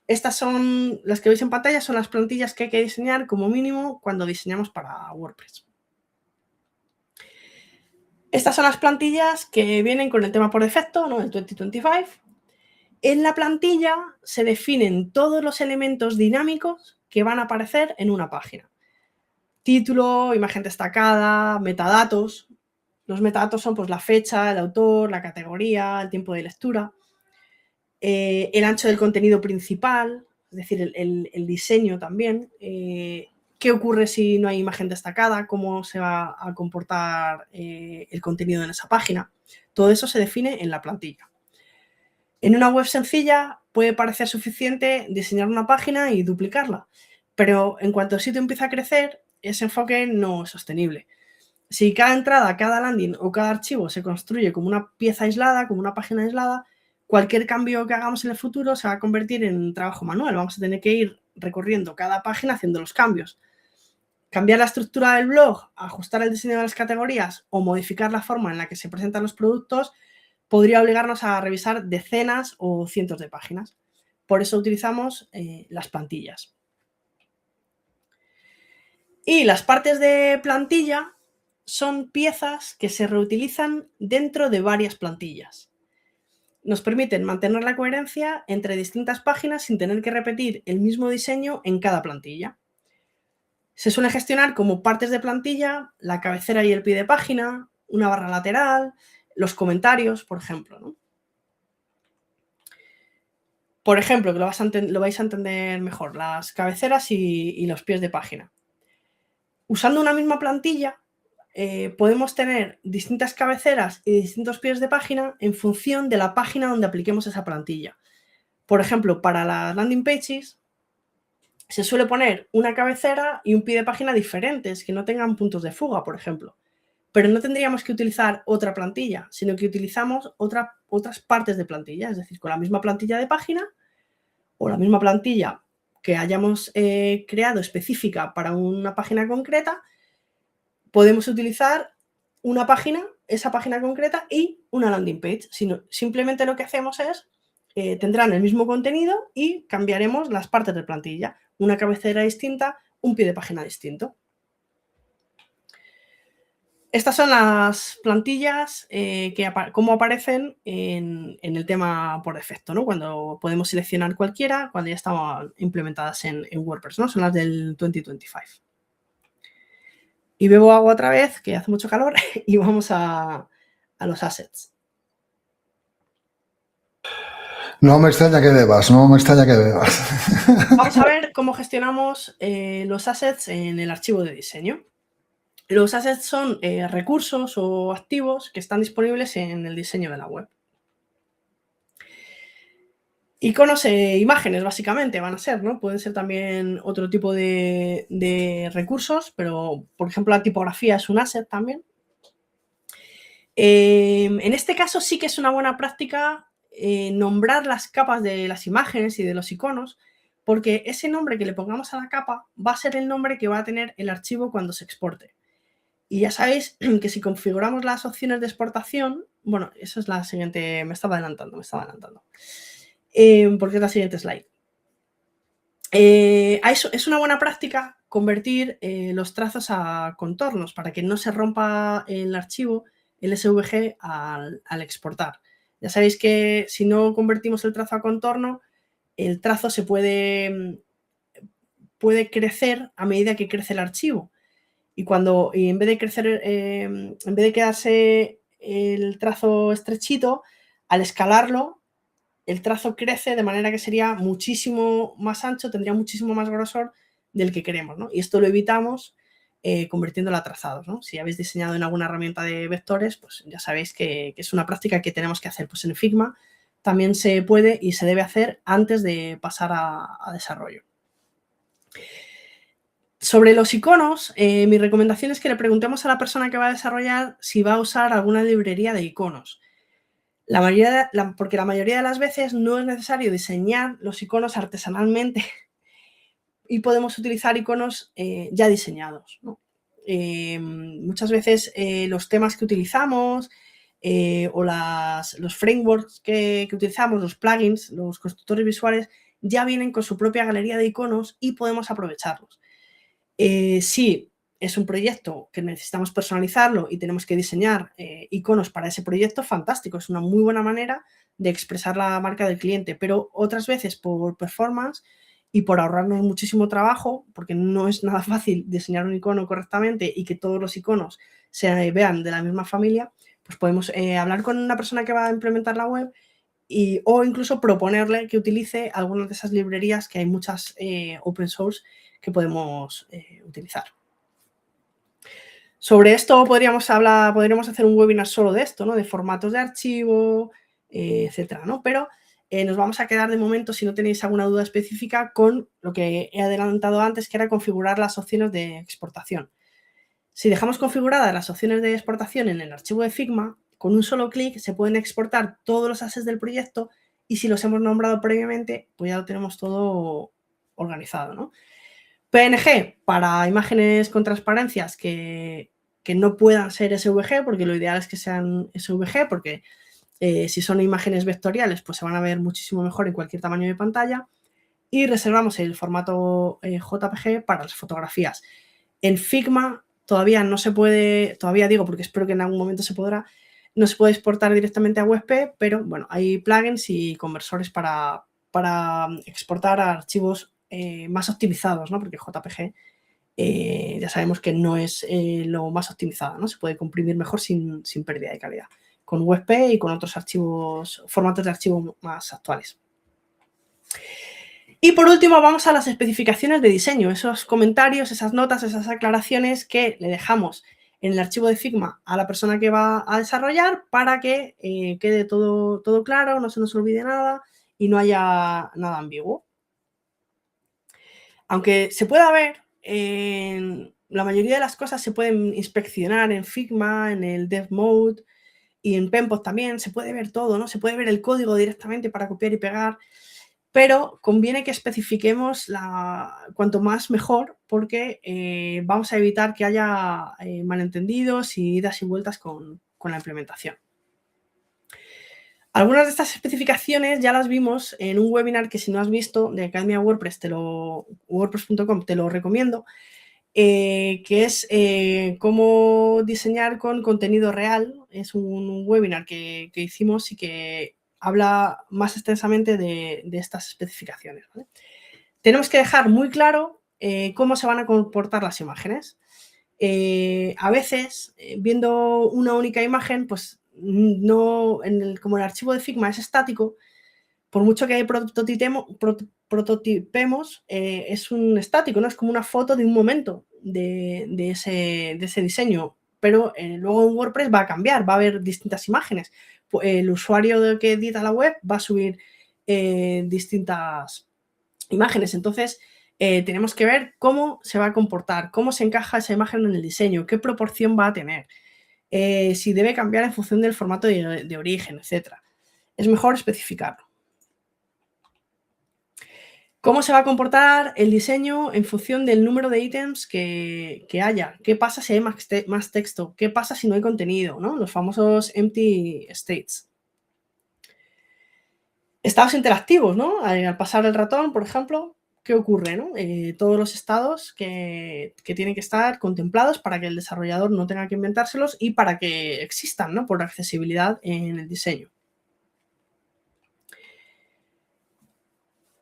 Speaker 1: Estas son las que veis en pantalla, son las plantillas que hay que diseñar como mínimo cuando diseñamos para WordPress. Estas son las plantillas que vienen con el tema por defecto, ¿no? El 2025. En la plantilla se definen todos los elementos dinámicos que van a aparecer en una página. Título, imagen destacada, metadatos. Los metadatos son pues, la fecha, el autor, la categoría, el tiempo de lectura, el ancho del contenido principal, es decir, el diseño también. ¿Qué ocurre si no hay imagen destacada? ¿Cómo se va a comportar el contenido en esa página? Todo eso se define en la plantilla. En una web sencilla puede parecer suficiente diseñar una página y duplicarla, pero en cuanto el sitio empieza a crecer, ese enfoque no es sostenible. Si cada entrada, cada landing o cada archivo se construye como una pieza aislada, como una página aislada, cualquier cambio que hagamos en el futuro se va a convertir en un trabajo manual. Vamos a tener que ir recorriendo cada página haciendo los cambios. Cambiar la estructura del blog, ajustar el diseño de las categorías o modificar la forma en la que se presentan los productos podría obligarnos a revisar decenas o cientos de páginas. Por eso utilizamos las plantillas. Y las partes de plantilla son piezas que se reutilizan dentro de varias plantillas. Nos permiten mantener la coherencia entre distintas páginas sin tener que repetir el mismo diseño en cada plantilla. Se suele gestionar como partes de plantilla la cabecera y el pie de página, una barra lateral, los comentarios, por ejemplo, ¿no? Por ejemplo, que lo vais a entender mejor, las cabeceras y los pies de página. Usando una misma plantilla, podemos tener distintas cabeceras y distintos pies de página en función de la página donde apliquemos esa plantilla. Por ejemplo, para las landing pages se suele poner una cabecera y un pie de página diferentes, que no tengan puntos de fuga, por ejemplo. Pero no tendríamos que utilizar otra plantilla, sino que utilizamos otras partes de plantilla, es decir, con la misma plantilla de página o la misma plantilla que hayamos creado específica para una página concreta, podemos utilizar esa página concreta y una landing page. Simplemente lo que hacemos es, tendrán el mismo contenido y cambiaremos las partes de plantilla. Una cabecera distinta, un pie de página distinto. Estas son las plantillas cómo aparecen en el tema por defecto, ¿no? Cuando podemos seleccionar cualquiera, cuando ya están implementadas en WordPress, ¿no? Son las del 2025. Y bebo agua otra vez, que hace mucho calor, y vamos a los assets.
Speaker 2: No me extraña que bebas, no me extraña que bebas.
Speaker 1: Vamos a ver cómo gestionamos los assets en el archivo de diseño. Los assets son recursos o activos que están disponibles en el diseño de la web. Iconos e imágenes, básicamente, van a ser, ¿no? Pueden ser también otro tipo de recursos, pero, por ejemplo, la tipografía es un asset también. En este caso sí que es una buena práctica nombrar las capas de las imágenes y de los iconos, porque ese nombre que le pongamos a la capa va a ser el nombre que va a tener el archivo cuando se exporte. Y ya sabéis que si configuramos las opciones de exportación, bueno, eso es la siguiente, me estaba adelantando. Porque es la siguiente slide. Es una buena práctica convertir los trazos a contornos para que no se rompa el archivo, el SVG, al exportar. Ya sabéis que si no convertimos el trazo a contorno, el trazo se puede crecer a medida que crece el archivo. Y en vez de crecer, en vez de quedarse el trazo estrechito, al escalarlo, el trazo crece de manera que sería muchísimo más ancho, tendría muchísimo más grosor del que queremos, ¿no? Y esto lo evitamos convirtiéndolo a trazados, ¿no? Si habéis diseñado en alguna herramienta de vectores, pues ya sabéis que es una práctica que tenemos que hacer. Pues en Figma también se puede y se debe hacer antes de pasar a desarrollo. Sobre los iconos, mi recomendación es que le preguntemos a la persona que va a desarrollar si va a usar alguna librería de iconos. Porque la mayoría de las veces no es necesario diseñar los iconos artesanalmente y podemos utilizar iconos ya diseñados, ¿no? Muchas veces los temas que utilizamos o los frameworks que utilizamos, los plugins, los constructores visuales, ya vienen con su propia galería de iconos y podemos aprovecharlos. Si es un proyecto que necesitamos personalizarlo y tenemos que diseñar iconos para ese proyecto, fantástico, es una muy buena manera de expresar la marca del cliente, pero otras veces por performance y por ahorrarnos muchísimo trabajo, porque no es nada fácil diseñar un icono correctamente y que todos los iconos se vean de la misma familia, pues podemos hablar con una persona que va a implementar la web o incluso proponerle que utilice algunas de esas librerías, que hay muchas open source que podemos utilizar. Sobre esto podríamos hacer un webinar solo de esto, ¿no? De formatos de archivo, etcétera, ¿no? Pero nos vamos a quedar de momento, si no tenéis alguna duda específica, con lo que he adelantado antes, que era configurar las opciones de exportación. Si dejamos configuradas las opciones de exportación en el archivo de Figma, con un solo clic se pueden exportar todos los assets del proyecto y si los hemos nombrado previamente, pues ya lo tenemos todo organizado, ¿no? PNG para imágenes con transparencias que no puedan ser SVG, porque lo ideal es que sean SVG, porque si son imágenes vectoriales, pues se van a ver muchísimo mejor en cualquier tamaño de pantalla. Y reservamos el formato JPG para las fotografías. En Figma todavía no se puede, todavía digo porque espero que en algún momento se podrá, no se puede exportar directamente a WebP, pero bueno, hay plugins y conversores para exportar a archivos más optimizados, ¿no? Porque JPG ya sabemos que no es lo más optimizado, ¿no? Se puede comprimir mejor sin pérdida de calidad, con WebP y con otros archivos, formatos de archivo más actuales. Y por último vamos a las especificaciones de diseño, esos comentarios, esas notas, esas aclaraciones que le dejamos en el archivo de Figma a la persona que va a desarrollar para que quede todo claro, no se nos olvide nada y no haya nada ambiguo. Aunque se pueda ver, la mayoría de las cosas se pueden inspeccionar en Figma, en el Dev Mode y en Penpot también, se puede ver todo, ¿no? Se puede ver el código directamente para copiar y pegar, pero conviene que especifiquemos cuanto más mejor, porque vamos a evitar que haya malentendidos y idas y vueltas con la implementación. Algunas de estas especificaciones ya las vimos en un webinar que si no has visto de Academia WordPress, WordPress.com, te lo recomiendo, que es cómo diseñar con contenido real. Es un webinar que hicimos y que habla más extensamente de estas especificaciones, ¿vale? Tenemos que dejar muy claro cómo se van a comportar las imágenes. A veces, viendo una única imagen, pues no, como el archivo de Figma es estático, por mucho que prototipemos, es un estático, ¿no? Es como una foto de un momento de ese diseño, pero luego en WordPress va a cambiar, va a haber distintas imágenes. El usuario que edita la web va a subir distintas imágenes, entonces tenemos que ver cómo se va a comportar, cómo se encaja esa imagen en el diseño, qué proporción va a tener, si debe cambiar en función del formato de origen, etc. Es mejor especificarlo. ¿Cómo se va a comportar el diseño en función del número de ítems que haya? ¿Qué pasa si hay más texto? ¿Qué pasa si no hay contenido, ¿no? Los famosos empty states. Estados interactivos, ¿no? Al pasar el ratón, por ejemplo, ¿qué ocurre, ¿no? Todos los estados que tienen que estar contemplados para que el desarrollador no tenga que inventárselos y para que existan, ¿no? Por accesibilidad en el diseño.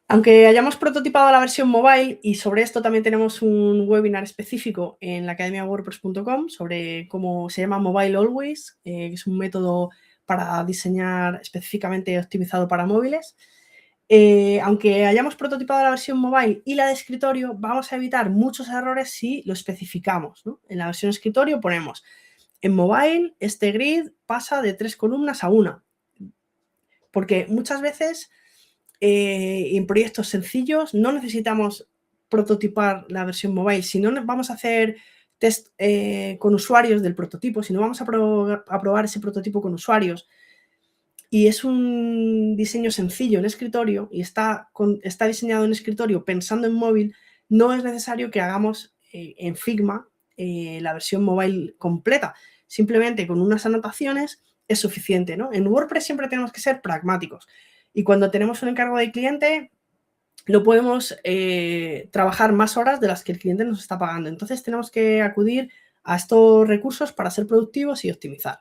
Speaker 1: Aunque hayamos prototipado la versión mobile, y sobre esto también tenemos un webinar específico en la academiawordpress.com sobre cómo se llama Mobile Always, que es un método para diseñar específicamente optimizado para móviles. Aunque hayamos prototipado la versión mobile y la de escritorio, vamos a evitar muchos errores si lo especificamos, ¿no? En la versión escritorio ponemos, en mobile este grid pasa de 3 columnas a 1, porque muchas veces en proyectos sencillos no necesitamos prototipar la versión mobile, si no vamos a hacer test con usuarios del prototipo, si no vamos a probar ese prototipo con usuarios, y es un diseño sencillo en escritorio y está diseñado en escritorio pensando en móvil, no es necesario que hagamos en Figma la versión mobile completa. Simplemente con unas anotaciones es suficiente, ¿no? En WordPress siempre tenemos que ser pragmáticos. Y cuando tenemos un encargo del cliente, lo podemos trabajar más horas de las que el cliente nos está pagando. Entonces tenemos que acudir a estos recursos para ser productivos y optimizar.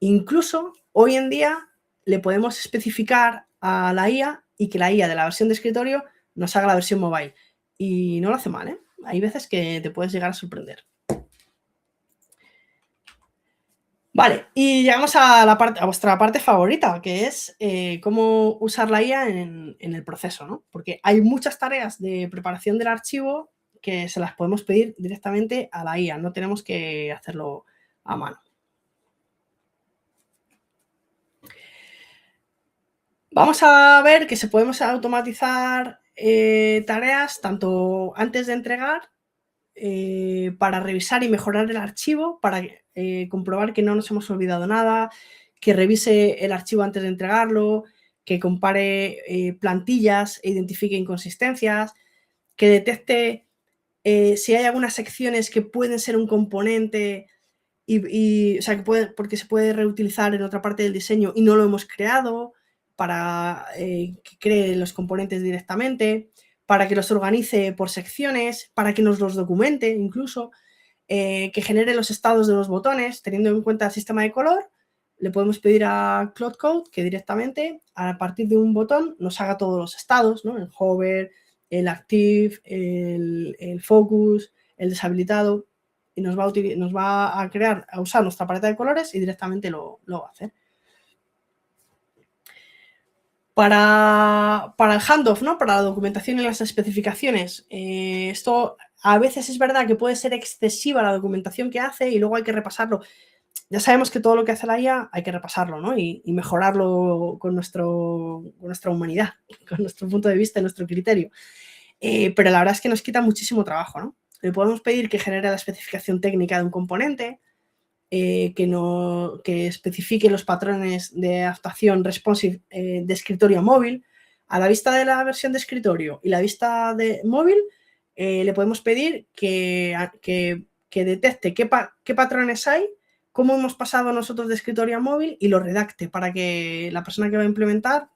Speaker 1: Incluso hoy en día le podemos especificar a la IA y que la IA de la versión de escritorio nos haga la versión mobile. Y no lo hace mal, ¿eh? Hay veces que te puedes llegar a sorprender. Vale, y llegamos a vuestra parte favorita, que es cómo usar la IA en el proceso, ¿no? Porque hay muchas tareas de preparación del archivo que se las podemos pedir directamente a la IA, no tenemos que hacerlo a mano. Vamos a ver que se podemos automatizar tareas tanto antes de entregar, para revisar y mejorar el archivo, para comprobar que no nos hemos olvidado nada, que revise el archivo antes de entregarlo, que compare plantillas e identifique inconsistencias, que detecte si hay algunas secciones que pueden ser un componente o sea, porque se puede reutilizar en otra parte del diseño y no lo hemos creado, para que cree los componentes directamente, para que los organice por secciones, para que nos los documente incluso, que genere los estados de los botones, teniendo en cuenta el sistema de color. Le podemos pedir a Cloud Code que directamente, a partir de un botón, nos haga todos los estados, ¿no? El hover, el active, el focus, el deshabilitado, y nos va a usar nuestra paleta de colores y directamente lo va a hacer. Para el handoff, ¿no? Para la documentación y las especificaciones, esto a veces es verdad que puede ser excesiva la documentación que hace y luego hay que repasarlo. Ya sabemos que todo lo que hace la IA hay que repasarlo, ¿no? Y mejorarlo con nuestra humanidad, con nuestro punto de vista y nuestro criterio. Pero la verdad es que nos quita muchísimo trabajo, ¿no? Le podemos pedir que genere la especificación técnica de un componente, que especifique los patrones de adaptación responsive de escritorio a móvil. A la vista de la versión de escritorio y la vista de móvil, le podemos pedir que detecte qué patrones hay, cómo hemos pasado nosotros de escritorio a móvil y lo redacte para que la persona que va a implementar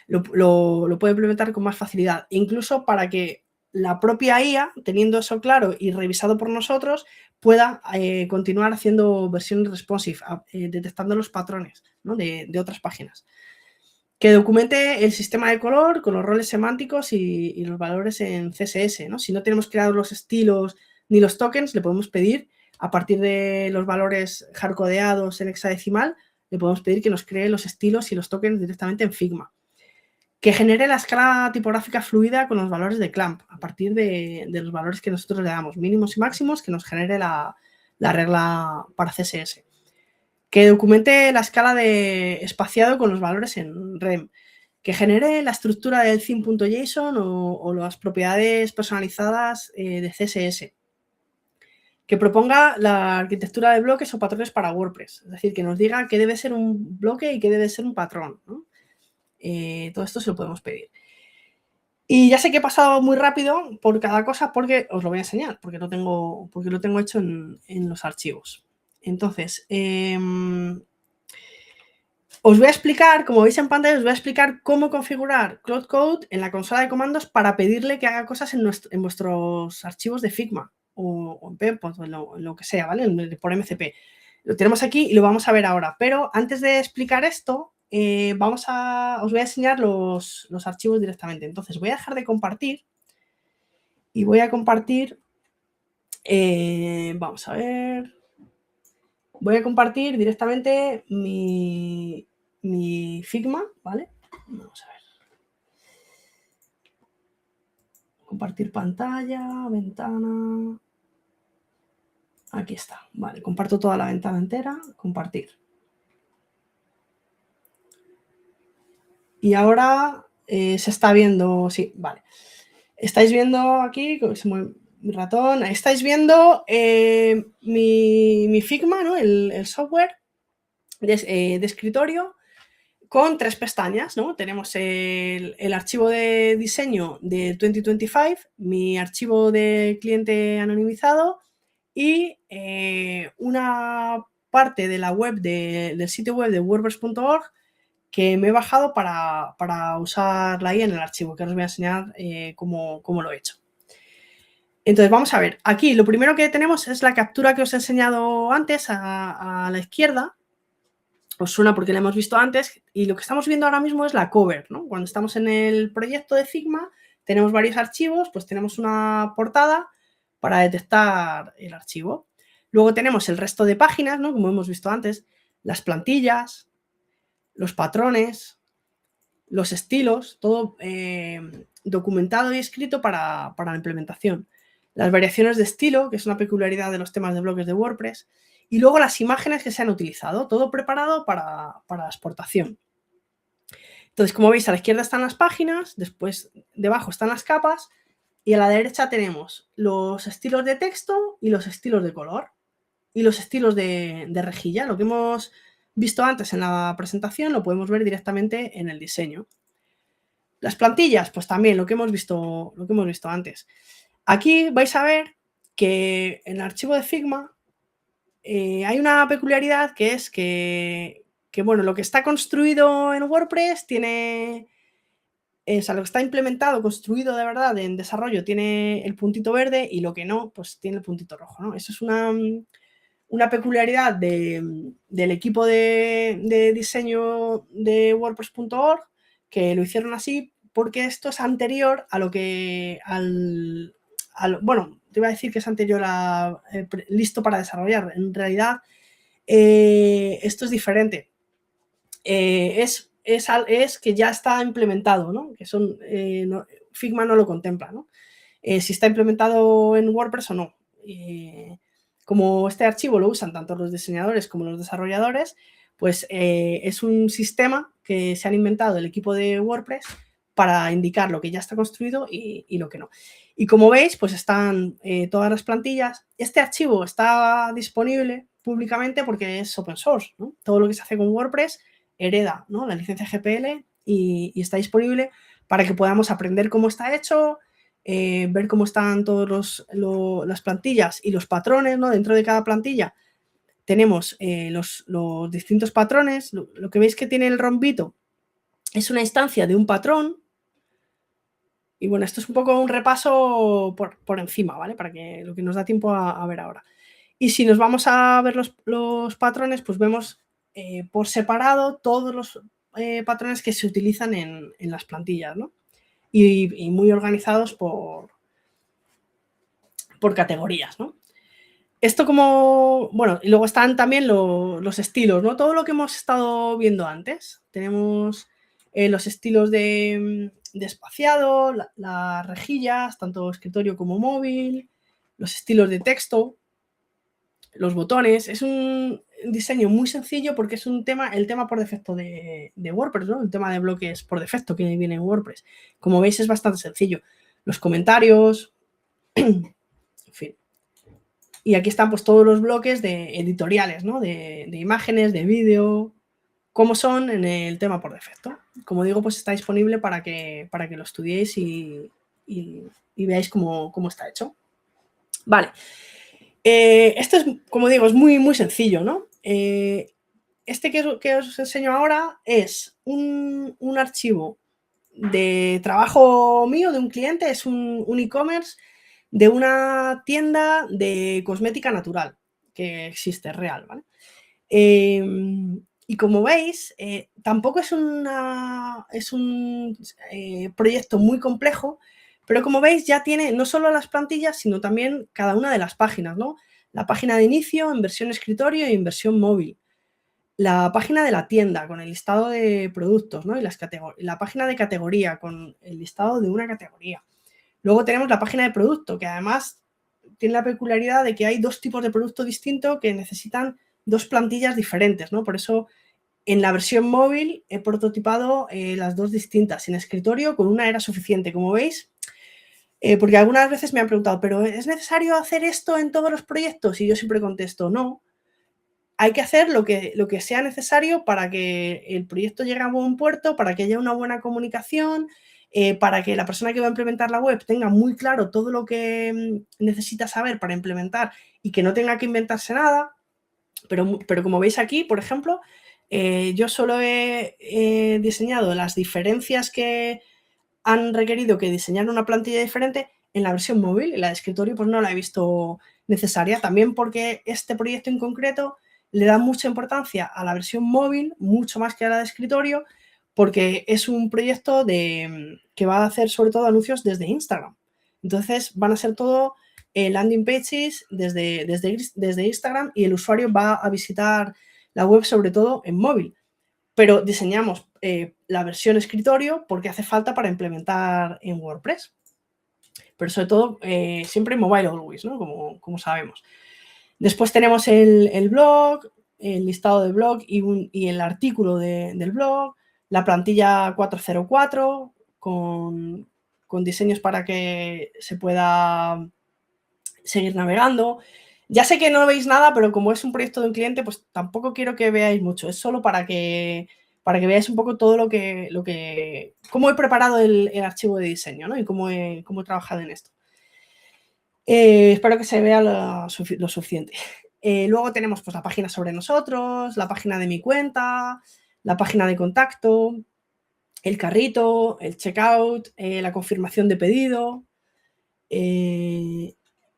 Speaker 1: lo pueda implementar con más facilidad. Incluso para que la propia IA, teniendo eso claro y revisado por nosotros, pueda continuar haciendo versiones responsive, detectando los patrones, ¿no? de otras páginas. Que documente el sistema de color con los roles semánticos y los valores en CSS, ¿no? Si no tenemos creados los estilos ni los tokens, le podemos pedir, a partir de los valores hardcodeados en hexadecimal, le podemos pedir que nos cree los estilos y los tokens directamente en Figma. Que genere la escala tipográfica fluida con los valores de clamp, a partir de los valores que nosotros le damos, mínimos y máximos, que nos genere la regla para CSS. Que documente la escala de espaciado con los valores en rem. Que genere la estructura del theme.json o las propiedades personalizadas de CSS. Que proponga la arquitectura de bloques o patrones para WordPress. Es decir, que nos diga qué debe ser un bloque y qué debe ser un patrón, ¿no? Todo esto se lo podemos pedir. Y ya sé que he pasado muy rápido por cada cosa porque os lo voy a enseñar, porque lo tengo hecho en los archivos. Entonces, Os voy a explicar, como veis en pantalla, os voy a explicar cómo configurar Cloud Code en la consola de comandos para pedirle que haga cosas en vuestros archivos de Figma o en Peppot o en lo que sea, ¿vale? Por MCP. Lo tenemos aquí y lo vamos a ver ahora. Pero antes de explicar esto, os voy a enseñar los archivos directamente. Entonces, voy a dejar de compartir y voy a compartir, vamos a ver, voy a compartir directamente mi Figma, ¿vale? Vamos a ver. Compartir pantalla, ventana. Aquí está, vale, comparto toda la ventana entera, compartir. Y ahora se está viendo, sí, vale. Estáis viendo aquí, se mueve mi ratón, estáis viendo mi Figma, ¿no? El software de escritorio con 3 pestañas, ¿no? Tenemos el archivo de diseño de 2025, mi archivo de cliente anonimizado y una parte de la web del sitio web de wordpress.org que me he bajado para usarla ahí en el archivo, que os voy a enseñar cómo lo he hecho. Entonces, vamos a ver. Aquí lo primero que tenemos es la captura que os he enseñado antes a la izquierda. Os suena porque la hemos visto antes. Y lo que estamos viendo ahora mismo es la cover, ¿no? Cuando estamos en el proyecto de Figma, tenemos varios archivos, pues tenemos una portada para detectar el archivo. Luego tenemos el resto de páginas, ¿no? Como hemos visto antes, las plantillas, los patrones, los estilos, todo documentado y escrito para la implementación. Las variaciones de estilo, que es una peculiaridad de los temas de bloques de WordPress, y luego las imágenes que se han utilizado, todo preparado para la exportación. Entonces, como veis, a la izquierda están las páginas, después debajo están las capas, y a la derecha tenemos los estilos de texto y los estilos de color, y los estilos de rejilla. Lo que hemos visto antes en la presentación lo podemos ver directamente en el diseño. Las plantillas, pues también lo que hemos visto antes. Aquí vais a ver que en el archivo de Figma hay una peculiaridad que es que bueno, lo que está construido en WordPress tiene, o sea, lo que está implementado, construido de verdad en desarrollo, tiene el puntito verde y lo que no, pues tiene el puntito rojo, ¿no? Eso es una peculiaridad del equipo de diseño de WordPress.org, que lo hicieron así porque esto es anterior a lo que bueno, te iba a decir que es anterior a listo para desarrollar. En realidad, esto es diferente. Es que ya está implementado, ¿no? Que son, Figma no lo contempla, ¿no? Si está implementado en WordPress o no. Como este archivo lo usan tanto los diseñadores como los desarrolladores, pues es un sistema que se han inventado el equipo de WordPress para indicar lo que ya está construido y lo que no. Y como veis, pues están todas las plantillas. Este archivo está disponible públicamente porque es open source, ¿no? Todo lo que se hace con WordPress hereda, ¿no?, la licencia GPL y está disponible para que podamos aprender cómo está hecho, ver cómo están todas las plantillas y los patrones, ¿no? Dentro de cada plantilla tenemos los distintos patrones. Lo que veis que tiene el rombito es una instancia de un patrón. Y bueno, esto es un poco un repaso por encima, ¿vale? Para que lo que nos da tiempo a ver ahora. Y si nos vamos a ver los patrones, pues vemos por separado todos los patrones que se utilizan en las plantillas, ¿no? Y muy organizados por categorías, ¿no? Esto como, bueno, y luego están también los estilos, ¿no? Todo lo que hemos estado viendo antes. Tenemos los estilos de espaciado, las rejillas, tanto escritorio como móvil, los estilos de texto, los botones. Es un diseño muy sencillo porque es el tema por defecto de WordPress, ¿no? El tema de bloques por defecto que viene en WordPress. Como veis, es bastante sencillo. Los comentarios, en fin. Y aquí están pues todos los bloques de editoriales, ¿no? De imágenes, de vídeo, como son en el tema por defecto. Como digo, pues está disponible para que lo estudiéis y veáis cómo está hecho. Vale. Esto es, como digo, es muy, muy sencillo, ¿no? este que os enseño ahora es un archivo de trabajo mío, de un cliente, es un e-commerce de una tienda de cosmética natural que existe, real, ¿vale? Y como veis, tampoco es un proyecto muy complejo, pero como veis ya tiene no solo las plantillas, sino también cada una de las páginas, ¿no? La página de inicio en versión escritorio y en versión móvil. La página de la tienda con el listado de productos, ¿no? Y la página de categoría con el listado de una categoría. Luego tenemos la página de producto, que además tiene la peculiaridad de que hay dos tipos de producto distinto que necesitan dos plantillas diferentes, ¿no? Por eso en la versión móvil he prototipado las dos distintas. En escritorio con una era suficiente, como veis, porque algunas veces me han preguntado, ¿pero es necesario hacer esto en todos los proyectos? Y yo siempre contesto, no. Hay que hacer lo que sea necesario para que el proyecto llegue a buen puerto, para que haya una buena comunicación, para que la persona que va a implementar la web tenga muy claro todo lo que necesita saber para implementar y que no tenga que inventarse nada. Pero como veis aquí, por ejemplo, yo solo he diseñado las diferencias que han requerido que diseñar una plantilla diferente en la versión móvil, y la de escritorio pues no la he visto necesaria, también porque este proyecto en concreto le da mucha importancia a la versión móvil, mucho más que a la de escritorio, porque es un proyecto que va a hacer sobre todo anuncios desde Instagram. Entonces van a ser todo landing pages desde Instagram, y el usuario va a visitar la web sobre todo en móvil. Pero diseñamos la versión escritorio porque hace falta para implementar en WordPress. Pero sobre todo siempre mobile always, ¿no? Como sabemos. Después tenemos el blog, el listado de blog y el artículo del blog, la plantilla 404 con diseños para que se pueda seguir navegando. Ya sé que no veis nada, pero como es un proyecto de un cliente, pues tampoco quiero que veáis mucho. Es solo para que veáis un poco todo cómo he preparado el archivo de diseño, ¿no? Y cómo he trabajado en esto. Espero que se vea lo suficiente. Luego tenemos pues la página sobre nosotros, la página de mi cuenta, la página de contacto, el carrito, el checkout, la confirmación de pedido,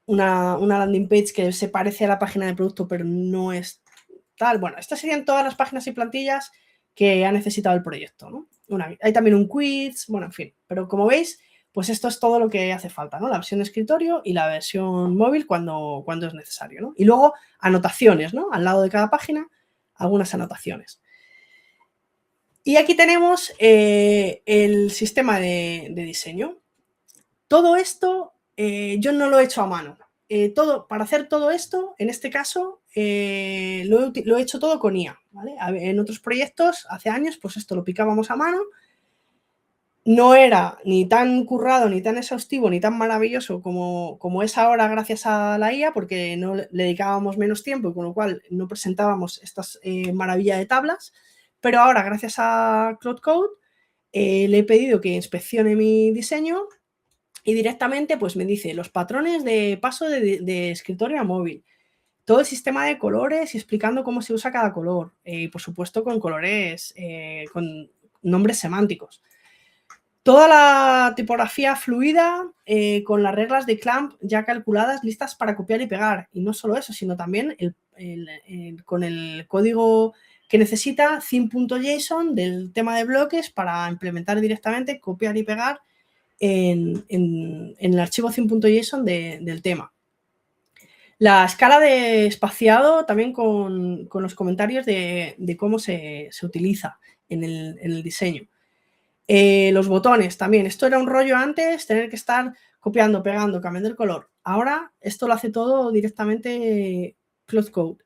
Speaker 1: una landing page que se parece a la página de producto pero no es tal. Bueno, estas serían todas las páginas y plantillas que ha necesitado el proyecto, ¿no? Hay también un quiz, bueno, en fin. Pero como veis, pues esto es todo lo que hace falta, ¿no? La versión de escritorio y la versión móvil cuando es necesario, ¿no? Y luego anotaciones, ¿no? Al lado de cada página, algunas anotaciones. Y aquí tenemos el sistema de diseño. Todo esto yo no lo he hecho a mano. Para hacer todo esto, en este caso, lo he hecho todo con IA, ¿vale? En otros proyectos, hace años, pues esto lo picábamos a mano. No era ni tan currado, ni tan exhaustivo, ni tan maravilloso como es ahora gracias a la IA, porque no le dedicábamos menos tiempo y con lo cual no presentábamos estas maravillas de tablas. Pero ahora, gracias a Cloud Code, le he pedido que inspeccione mi diseño y directamente pues me dice los patrones de paso de escritorio a móvil, todo el sistema de colores y explicando cómo se usa cada color, y por supuesto con colores, con nombres semánticos. Toda la tipografía fluida con las reglas de CLAMP ya calculadas, listas para copiar y pegar. Y no solo eso, sino también con el código que necesita theme.json del tema de bloques para implementar directamente, copiar y pegar en el archivo theme.json del tema. La escala de espaciado también con los comentarios de cómo se utiliza en el diseño. Los botones también. Esto era un rollo antes, tener que estar copiando, pegando, cambiando el color. Ahora esto lo hace todo directamente Cloud Code.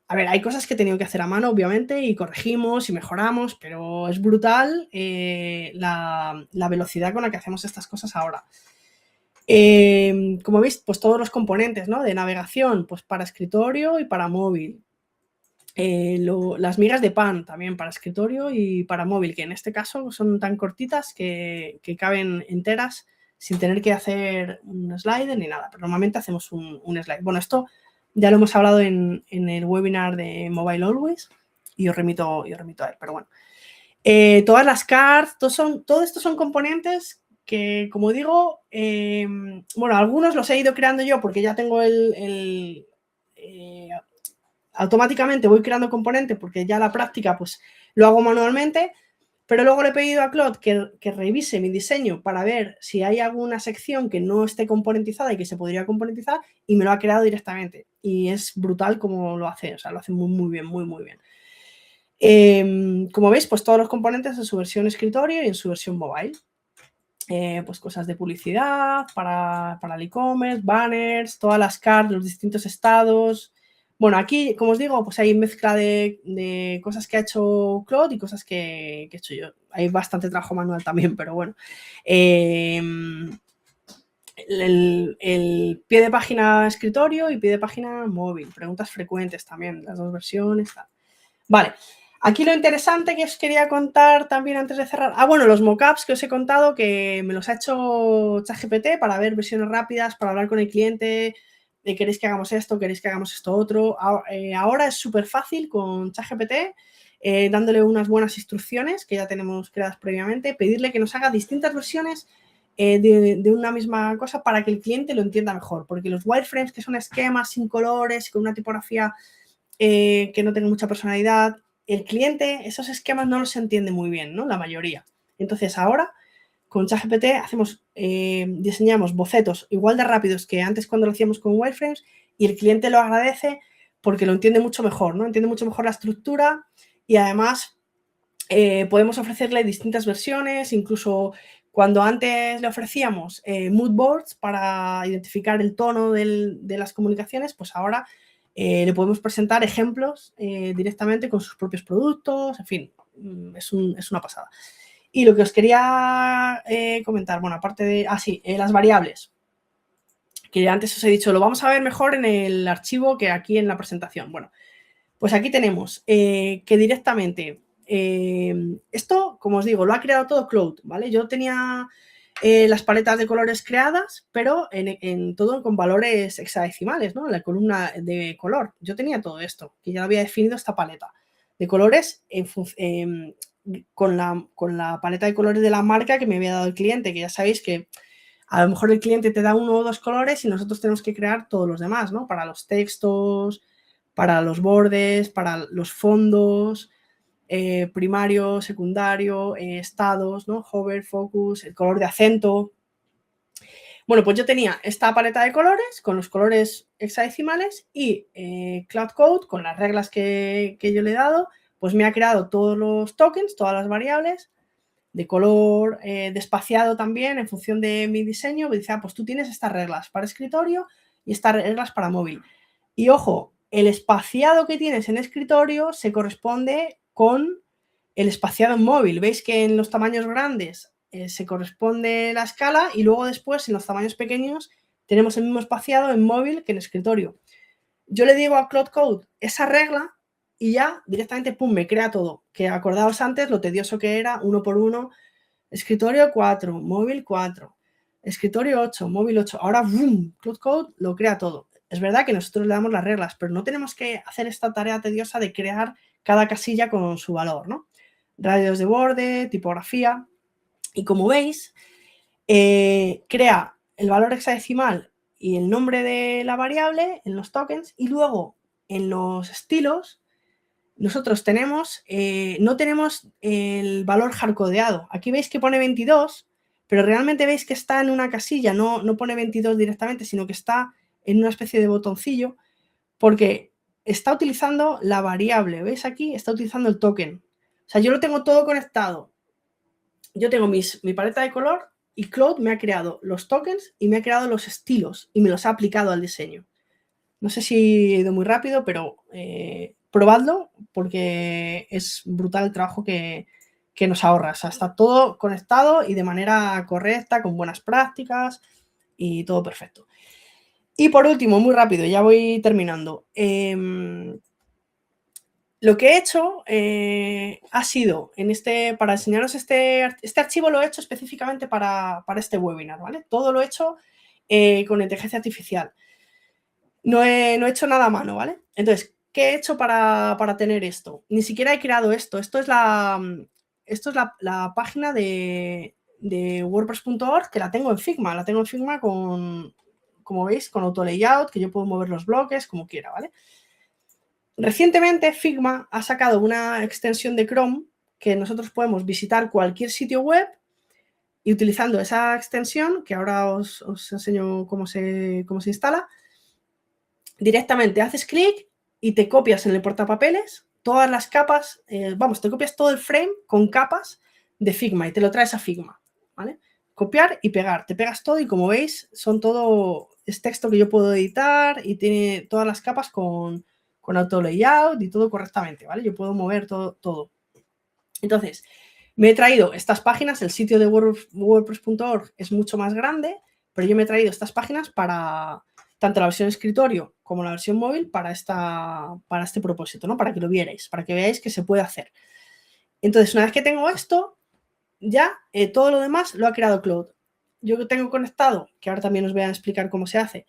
Speaker 1: A ver, hay cosas que he tenido que hacer a mano, obviamente, y corregimos y mejoramos, pero es brutal la velocidad con la que hacemos estas cosas ahora. Como veis, pues todos los componentes, ¿no? De navegación, pues para escritorio y para móvil. Las migas de pan también para escritorio y para móvil, que en este caso son tan cortitas que caben enteras sin tener que hacer un slide ni nada, pero normalmente hacemos un slide. Bueno, esto ya lo hemos hablado en el webinar de Mobile Always. y os remito a él, pero bueno. Todas las cards, todo esto son componentes que, como digo, bueno, algunos los he ido creando yo porque ya tengo automáticamente voy creando componentes porque ya la práctica pues lo hago manualmente, pero luego le he pedido a Claude que revise mi diseño para ver si hay alguna sección que no esté componentizada y que se podría componentizar, y me lo ha creado directamente. Y es brutal como lo hace, o sea, lo hace muy, muy bien, muy, muy bien. Como veis, pues todos los componentes en su versión escritorio y en su versión mobile. Pues cosas de publicidad para el e-commerce, banners, todas las cards, los distintos estados. Bueno, aquí, como os digo, pues hay mezcla de cosas que ha hecho Claude y cosas que he hecho yo. Hay bastante trabajo manual también, pero bueno. El pie de página escritorio y pie de página móvil. Preguntas frecuentes también, las dos versiones. Tal. Vale. Aquí lo interesante que os quería contar también antes de cerrar. Bueno, los mockups que os he contado, que me los ha hecho ChatGPT para ver versiones rápidas, para hablar con el cliente, de queréis que hagamos esto, queréis que hagamos esto otro. Ahora es súper fácil con ChatGPT, dándole unas buenas instrucciones que ya tenemos creadas previamente, pedirle que nos haga distintas versiones de una misma cosa para que el cliente lo entienda mejor. Porque los wireframes, que son esquemas sin colores, con una tipografía que no tenga mucha personalidad, el cliente esos esquemas no los entiende muy bien, ¿no? La mayoría. Entonces ahora con ChatGPT diseñamos bocetos igual de rápidos que antes cuando lo hacíamos con wireframes, y el cliente lo agradece porque lo entiende mucho mejor, ¿no? Entiende mucho mejor la estructura, y además podemos ofrecerle distintas versiones, incluso cuando antes le ofrecíamos mood boards para identificar el tono de las comunicaciones, pues ahora le podemos presentar ejemplos directamente con sus propios productos, en fin, es una pasada. Y lo que os quería comentar, bueno, aparte de, las variables, que antes os he dicho, lo vamos a ver mejor en el archivo que aquí en la presentación. Bueno, pues aquí tenemos que directamente, esto, como os digo, lo ha creado todo Claude, ¿vale? Yo tenía las paletas de colores creadas, pero todo con valores hexadecimales, ¿no? En la columna de color. Yo tenía todo esto, que ya había definido esta paleta de colores con la paleta de colores de la marca que me había dado el cliente, que ya sabéis que a lo mejor el cliente te da 1 o 2 colores y nosotros tenemos que crear todos los demás, ¿no? Para los textos, para los bordes, para los fondos, primario, secundario, estados, ¿no? Hover, focus, el color de acento. Bueno, pues yo tenía esta paleta de colores con los colores hexadecimales, y Cloud Code, con las reglas que yo le he dado, pues me ha creado todos los tokens, todas las variables de color, de espaciado también en función de mi diseño. Me dice, pues tú tienes estas reglas para escritorio y estas reglas para móvil. Y ojo, el espaciado que tienes en escritorio se corresponde con el espaciado en móvil. Veis que en los tamaños grandes se corresponde la escala, y luego después en los tamaños pequeños tenemos el mismo espaciado en móvil que en escritorio. Yo le digo a Cloud Code esa regla y ya directamente, pum, me crea todo. Que acordaos antes lo tedioso que era, 1 por 1, escritorio 4, móvil 4, escritorio 8, móvil 8. Ahora, boom, Cloud Code lo crea todo. Es verdad que nosotros le damos las reglas, pero no tenemos que hacer esta tarea tediosa de crear cada casilla con su valor, ¿no? Radios de borde, tipografía. Y como veis, crea el valor hexadecimal y el nombre de la variable en los tokens, y luego en los estilos nosotros tenemos, no tenemos el valor hardcodeado. Aquí veis que pone 22, pero realmente veis que está en una casilla, no pone 22 directamente, sino que está en una especie de botoncillo, porque está utilizando la variable. ¿Veis aquí? Está utilizando el token. O sea, yo lo tengo todo conectado. Yo tengo mi paleta de color, y Claude me ha creado los tokens y me ha creado los estilos y me los ha aplicado al diseño. No sé si he ido muy rápido, pero probadlo porque es brutal el trabajo que nos ahorra. O sea, está todo conectado y de manera correcta, con buenas prácticas y todo perfecto. Y por último, muy rápido, ya voy terminando. Lo que he hecho ha sido, para enseñaros este archivo, lo he hecho específicamente para este webinar, ¿vale? Todo lo he hecho con inteligencia artificial. No he hecho nada a mano, ¿vale? Entonces, ¿qué he hecho para tener esto? Ni siquiera he creado esto. Esto es la página de WordPress.org, que la tengo en Figma. La tengo en Figma con, como veis, con auto layout, que yo puedo mover los bloques como quiera, ¿vale? Recientemente Figma ha sacado una extensión de Chrome que nosotros podemos visitar cualquier sitio web y utilizando esa extensión, que ahora os enseño cómo se instala, directamente haces clic y te copias en el portapapeles todas las capas, te copias todo el frame con capas de Figma y te lo traes a Figma, ¿vale? Copiar y pegar, te pegas todo y como veis son todo, es texto que yo puedo editar y tiene todas las capas con auto layout y todo correctamente, ¿vale? Yo puedo mover todo. Entonces, me he traído estas páginas, el sitio de WordPress.org es mucho más grande, pero yo me he traído estas páginas para tanto la versión escritorio como la versión móvil para este propósito, ¿no? Para que lo vierais, para que veáis que se puede hacer. Entonces, una vez que tengo esto, ya todo lo demás lo ha creado Claude. Yo tengo conectado, que ahora también os voy a explicar cómo se hace,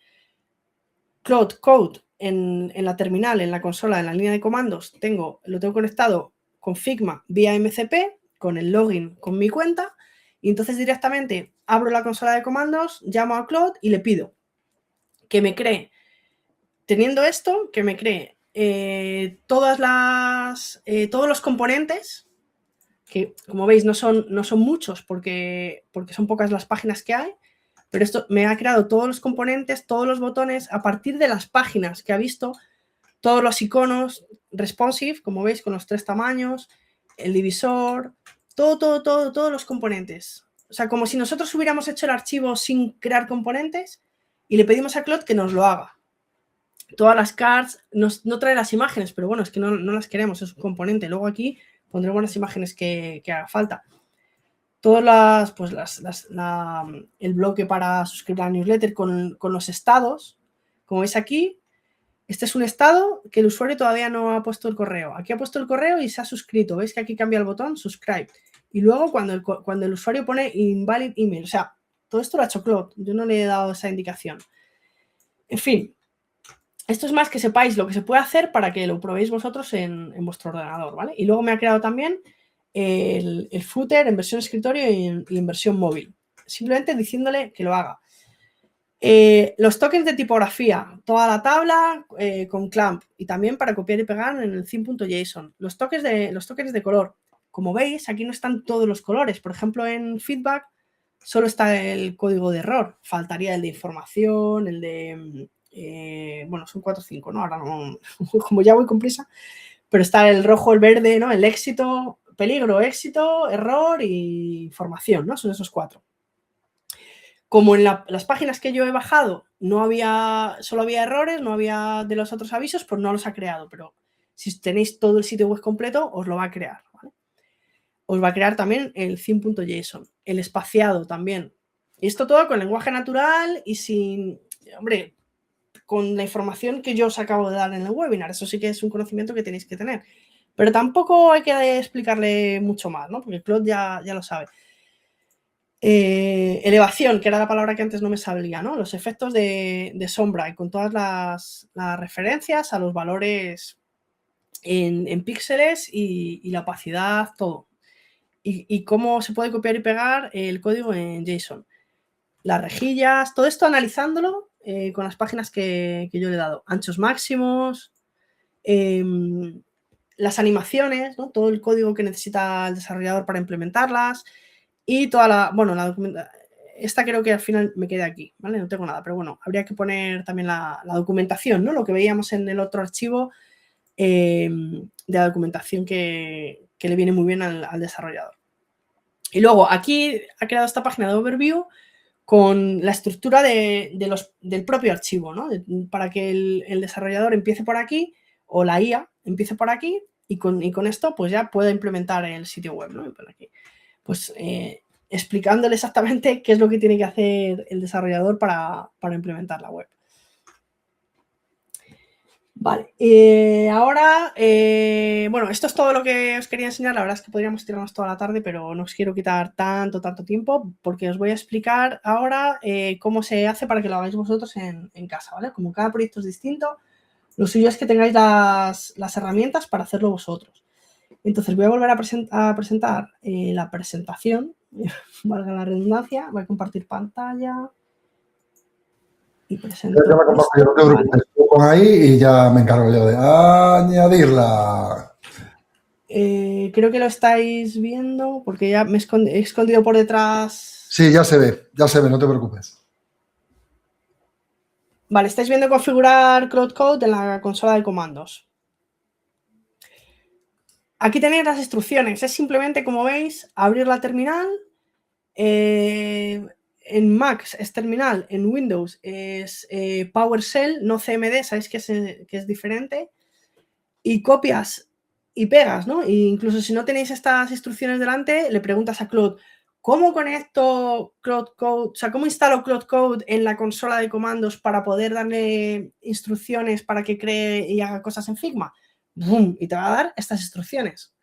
Speaker 1: Claude Code en la terminal, en la consola, en la línea de comandos, lo tengo conectado con Figma vía MCP, con el login con mi cuenta, y entonces directamente abro la consola de comandos, llamo a Claude y le pido que me cree, teniendo esto, que me cree todos los componentes, que como veis no son muchos porque son pocas las páginas que hay, pero esto me ha creado todos los componentes, todos los botones, a partir de las páginas que ha visto, todos los iconos responsive, como veis, con los 3 tamaños, el divisor, todos los componentes. O sea, como si nosotros hubiéramos hecho el archivo sin crear componentes y le pedimos a Claude que nos lo haga. Todas las cards, no trae las imágenes, pero bueno, es que no las queremos, es un componente. Luego aquí pondremos las imágenes que haga falta. Todas el bloque para suscribir a la newsletter con los estados. Como veis aquí, este es un estado que el usuario todavía no ha puesto el correo. Aquí ha puesto el correo y se ha suscrito. ¿Veis que aquí cambia el botón? Subscribe. Y luego cuando el usuario pone invalid email, o sea, todo esto lo ha hecho Claude. Yo no le he dado esa indicación. En fin, esto es más que sepáis lo que se puede hacer para que lo probéis vosotros en vuestro ordenador, ¿vale? Y luego me ha creado también el footer en versión escritorio y en versión móvil. Simplemente diciéndole que lo haga. Los tokens de tipografía, toda la tabla con clamp y también para copiar y pegar en el theme.json. Los tokens de color. Como veis, aquí no están todos los colores. Por ejemplo, en feedback solo está el código de error. Faltaría el de información, el de... son 4 o 5, ¿no? Ahora no, como ya voy con prisa. Pero está el rojo, el verde, ¿no? El éxito, peligro, éxito, error y información, ¿no? Son esos 4. Como en las páginas que yo he bajado solo había errores, no había de los otros avisos, pues no los ha creado. Pero si tenéis todo el sitio web completo, os lo va a crear, ¿vale? Os va a crear también el theme.json, el espaciado también. Y esto todo con lenguaje natural y sin... Hombre, con la información que yo os acabo de dar en el webinar. Eso sí que es un conocimiento que tenéis que tener. Pero tampoco hay que explicarle mucho más, ¿no? Porque Claude ya lo sabe. Elevación, que era la palabra que antes no me salía, ¿no? Los efectos de sombra y con todas las referencias a los valores en píxeles y la opacidad, todo. Y cómo se puede copiar y pegar el código en JSON. Las rejillas, todo esto analizándolo con las páginas que yo le he dado. Anchos máximos, las animaciones, ¿no? Todo el código que necesita el desarrollador para implementarlas y toda la documentación. Esta creo que al final me quedé aquí, ¿vale? No tengo nada, pero bueno, habría que poner también la documentación, ¿no? Lo que veíamos en el otro archivo de la documentación que le viene muy bien al desarrollador. Y luego aquí ha creado esta página de overview con la estructura del propio archivo, ¿no? Para que el desarrollador empiece por aquí o la IA empiece por aquí y con esto pues ya pueda implementar el sitio web, ¿no? Por aquí. Pues explicándole exactamente qué es lo que tiene que hacer el desarrollador para implementar la web. Vale, ahora, esto es todo lo que os quería enseñar. La verdad es que podríamos tirarnos toda la tarde, pero no os quiero quitar tanto tiempo porque os voy a explicar ahora cómo se hace para que lo hagáis vosotros en casa, ¿vale? Como cada proyecto es distinto, Lo suyo es que tengáis las herramientas para hacerlo vosotros. Entonces voy a volver a presentar la presentación, valga la redundancia, voy a compartir pantalla y presento.
Speaker 2: Ya me comparto, no te preocupes, tú pon ahí y ya me encargo yo de añadirla.
Speaker 1: Creo que lo estáis viendo porque ya me he escondido por detrás.
Speaker 2: Sí, ya se ve, no te preocupes.
Speaker 1: Vale, estáis viendo configurar Cloud Code en la consola de comandos. Aquí tenéis las instrucciones. Es simplemente, como veis, abrir la terminal. En Mac es terminal, en Windows es PowerShell, no CMD, sabéis que es diferente. Y copias y pegas, ¿no? E incluso si no tenéis estas instrucciones delante, le preguntas a Claude, ¿cómo conecto Cloud Code? O sea, ¿cómo instalo Cloud Code en la consola de comandos para poder darle instrucciones para que cree y haga cosas en Figma? ¡Bum! Y te va a dar estas instrucciones.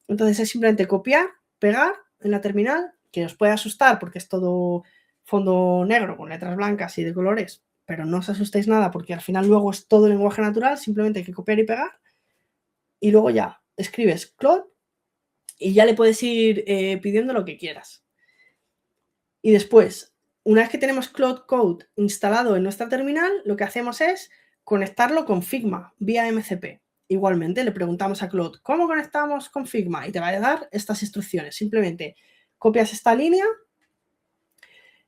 Speaker 1: Entonces es simplemente copiar, pegar en la terminal, que os puede asustar porque es todo fondo negro con letras blancas y de colores, pero no os asustéis nada porque al final luego es todo lenguaje natural, simplemente hay que copiar y pegar. Y luego ya escribes Claude y ya le puedes ir pidiendo lo que quieras. Y después, una vez que tenemos Cloud Code instalado en nuestra terminal, lo que hacemos es conectarlo con Figma vía MCP. Igualmente, le preguntamos a Claude, ¿cómo conectamos con Figma? Y te va a dar estas instrucciones. Simplemente copias esta línea,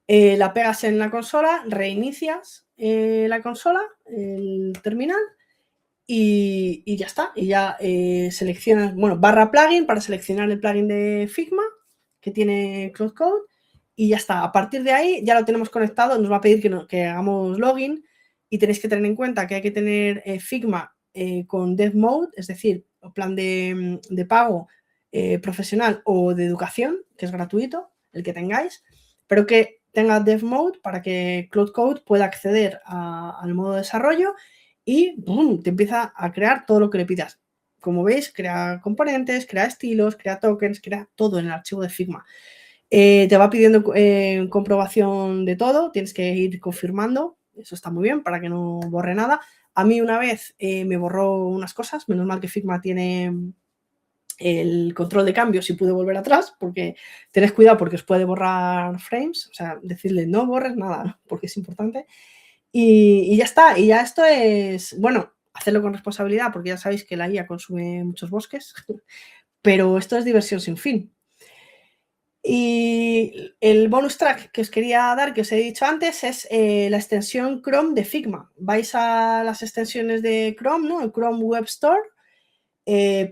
Speaker 1: la pegas en la consola, reinicias la consola, el terminal, y ya está. Y ya seleccionas, bueno, barra plugin para seleccionar el plugin de Figma que tiene Cloud Code y ya está. A partir de ahí ya lo tenemos conectado. Nos va a pedir que hagamos login y tenéis que tener en cuenta que hay que tener Figma con Dev Mode, es decir, plan de pago profesional o de educación, que es gratuito, el que tengáis, pero que tenga Dev Mode para que Cloud Code pueda acceder al modo de desarrollo y ¡boom!, te empieza a crear todo lo que le pidas. Como veis, crea componentes, crea estilos, crea tokens, crea todo en el archivo de Figma. Te va pidiendo comprobación de todo, tienes que ir confirmando, eso está muy bien para que no borre nada. A mí una vez me borró unas cosas, menos mal que Figma tiene el control de cambios y pude volver atrás, porque tened cuidado porque os puede borrar frames, o sea, decirle no borres nada, porque es importante. Y ya está, y ya esto es, bueno, hacerlo con responsabilidad, porque ya sabéis que la IA consume muchos bosques, pero esto es diversión sin fin. Y el bonus track que os quería dar, que os he dicho antes, es la extensión Chrome de Figma. Vais a las extensiones de Chrome, ¿no? El Chrome Web Store,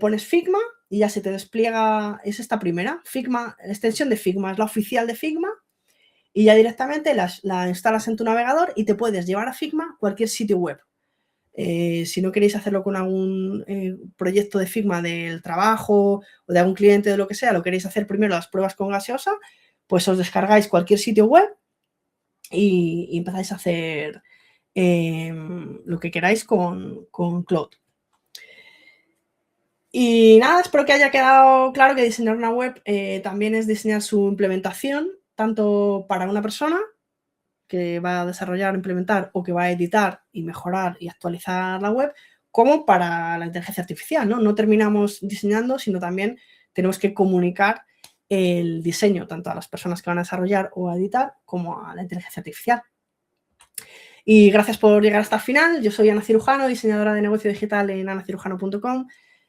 Speaker 1: pones Figma y ya se te despliega, es esta primera, Figma, la extensión de Figma, es la oficial de Figma, y ya directamente la instalas en tu navegador y te puedes llevar a Figma cualquier sitio web. Si no queréis hacerlo con algún proyecto de Figma del trabajo o de algún cliente de lo que sea, lo queréis hacer primero las pruebas con gaseosa, pues os descargáis cualquier sitio web y empezáis a hacer lo que queráis con Cloud. Y nada, espero que haya quedado claro que diseñar una web también es diseñar su implementación, tanto para una persona que va a desarrollar, implementar o que va a editar y mejorar y actualizar la web, como para la inteligencia artificial, ¿no? No terminamos diseñando, sino también tenemos que comunicar el diseño tanto a las personas que van a desarrollar o a editar como a la inteligencia artificial. Y gracias por llegar hasta el final. Yo soy Ana Cirujano, diseñadora de negocio digital en anacirujano.com,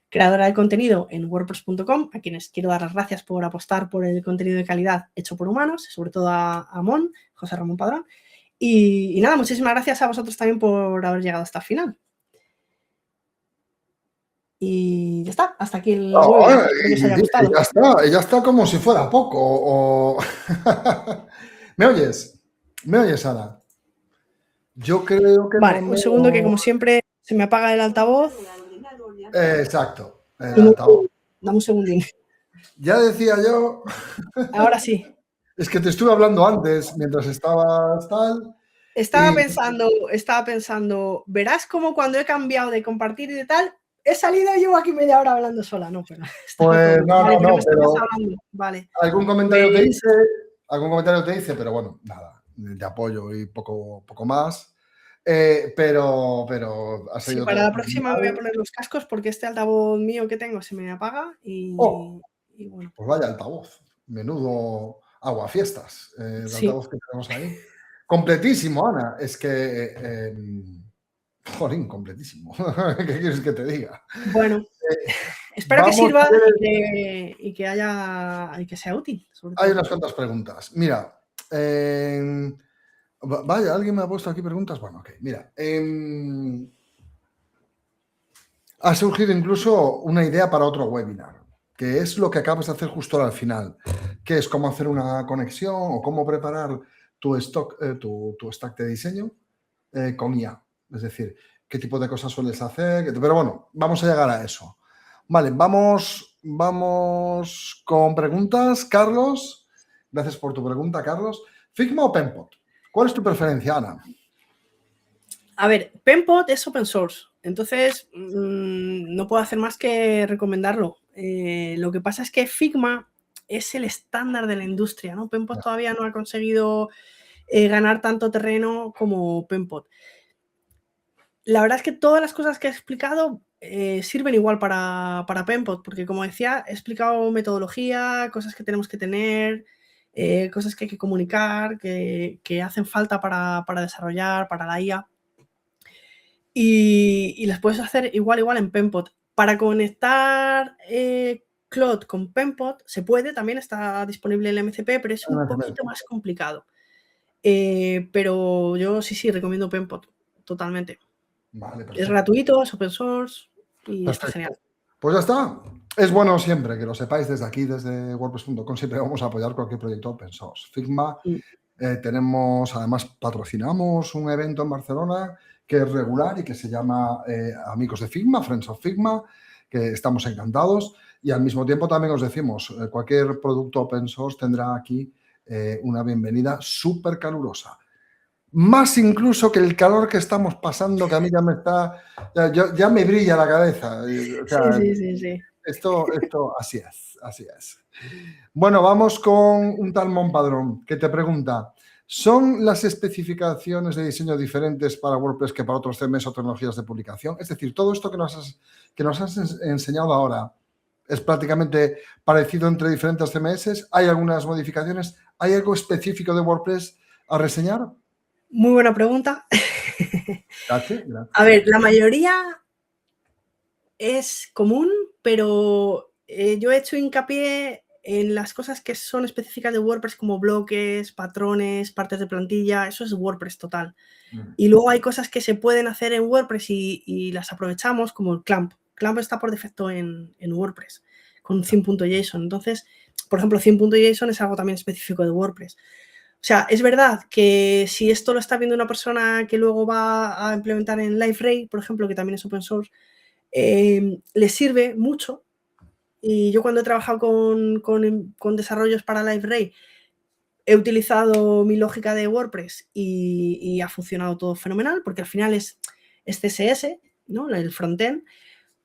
Speaker 1: creadora de contenido en wordpress.com, a quienes quiero dar las gracias por apostar por el contenido de calidad hecho por humanos, sobre todo a Mon, José Ramón Padrón. Y nada, muchísimas gracias a vosotros también por haber llegado hasta el final. Y ya está, hasta aquí el webinar. Espero que os haya gustado.
Speaker 2: Ya está como si fuera poco. ¿Me oyes? ¿Me oyes, Ana? Yo creo que...
Speaker 1: Vale, un segundo que como siempre se me apaga el altavoz.
Speaker 2: Exacto, el altavoz.
Speaker 1: Dame un segundín.
Speaker 2: Ya decía yo...
Speaker 1: Ahora sí.
Speaker 2: Es que te estuve hablando antes, mientras estabas tal...
Speaker 1: Estaba pensando, verás cómo cuando he cambiado de compartir y de tal, he salido y llevo aquí media hora hablando sola, ¿no? Pero
Speaker 2: pues no, pero
Speaker 1: vale.
Speaker 2: algún comentario te hice, pero bueno, nada, de apoyo y poco más. Pero ha
Speaker 1: Sí,
Speaker 2: salido
Speaker 1: para
Speaker 2: todo
Speaker 1: la próxima me voy a
Speaker 2: genial.
Speaker 1: poner los cascos porque este altavoz mío que tengo se me apaga
Speaker 2: ¡Oh!
Speaker 1: y bueno,
Speaker 2: Pues vaya altavoz. Menudo aguafiestas de
Speaker 1: sí.
Speaker 2: altavoz que tenemos ahí. Completísimo, Ana. Es que, jolín, completísimo. ¿Qué quieres que te diga?
Speaker 1: Bueno,
Speaker 2: Eh,
Speaker 1: espero que
Speaker 2: vamos,
Speaker 1: sirva
Speaker 2: si quieres,
Speaker 1: y que haya y que sea útil, sobre
Speaker 2: hay
Speaker 1: todo.
Speaker 2: unas cuantas preguntas. Mira, vaya, alguien me ha puesto aquí preguntas. Bueno, ok, mira. Ha surgido incluso una idea para otro webinar, que es lo que acabas de hacer justo al final, que es cómo hacer una conexión o cómo preparar tu stock, tu stack de diseño con IA. Es decir, qué tipo de cosas sueles hacer. Pero bueno, vamos a llegar a eso. Vale, vamos con preguntas. Carlos, gracias por tu pregunta, Carlos. ¿Figma o Penpot? ¿Cuál es tu preferencia, Ana?
Speaker 1: A ver, Penpot es open source, entonces no puedo hacer más que recomendarlo. Lo que pasa es que Figma es el estándar de la industria, ¿no? Penpot todavía no ha conseguido ganar tanto terreno como Penpot. La verdad es que todas las cosas que he explicado sirven igual para Penpot, porque como decía, he explicado metodología, cosas que tenemos que tener, cosas que hay que comunicar, que hacen falta para desarrollar, para la IA. Y las puedes hacer igual en Penpot. Para conectar Claude con Penpot se puede, también está disponible el MCP, pero es un poquito más complicado. Pero yo sí recomiendo Penpot, totalmente.
Speaker 2: Vale,
Speaker 1: Es
Speaker 2: perfecto.
Speaker 1: gratuito, es open source y está
Speaker 2: Perfecto.
Speaker 1: genial.
Speaker 2: Pues ya está. Es bueno siempre que lo sepáis desde aquí, desde WordPress.com, siempre vamos a apoyar cualquier proyecto open source. Figma, además patrocinamos un evento en Barcelona que es regular y que se llama Amigos de Figma, Friends of Figma, que estamos encantados. Y al mismo tiempo también os decimos, cualquier producto open source tendrá aquí una bienvenida súper calurosa. Más incluso que el calor que estamos pasando, que a mí ya me está, ya me brilla la cabeza. O sea,
Speaker 1: Sí.
Speaker 2: esto así es. Bueno, vamos con un tal Monpadrón que te pregunta, ¿son las especificaciones de diseño diferentes para WordPress que para otros CMS o tecnologías de publicación? Es decir, todo esto que nos has enseñado ahora es prácticamente parecido entre diferentes CMS. ¿Hay algunas modificaciones? ¿Hay algo específico de WordPress a reseñar?
Speaker 1: Muy buena pregunta.
Speaker 2: Gracias.
Speaker 1: A ver, la mayoría es común, pero yo he hecho hincapié en las cosas que son específicas de WordPress como bloques, patrones, partes de plantilla, eso es WordPress total. Y luego hay cosas que se pueden hacer en WordPress y las aprovechamos, como el Clamp. Clamp está por defecto en WordPress, con theme.json. Entonces, por ejemplo, theme.json es algo también específico de WordPress. O sea, es verdad que si esto lo está viendo una persona que luego va a implementar en LiveRay, por ejemplo, que también es open source, le sirve mucho. Y yo cuando he trabajado con desarrollos para LiveRay, he utilizado mi lógica de WordPress y ha funcionado todo fenomenal, porque al final es CSS, ¿no? El frontend.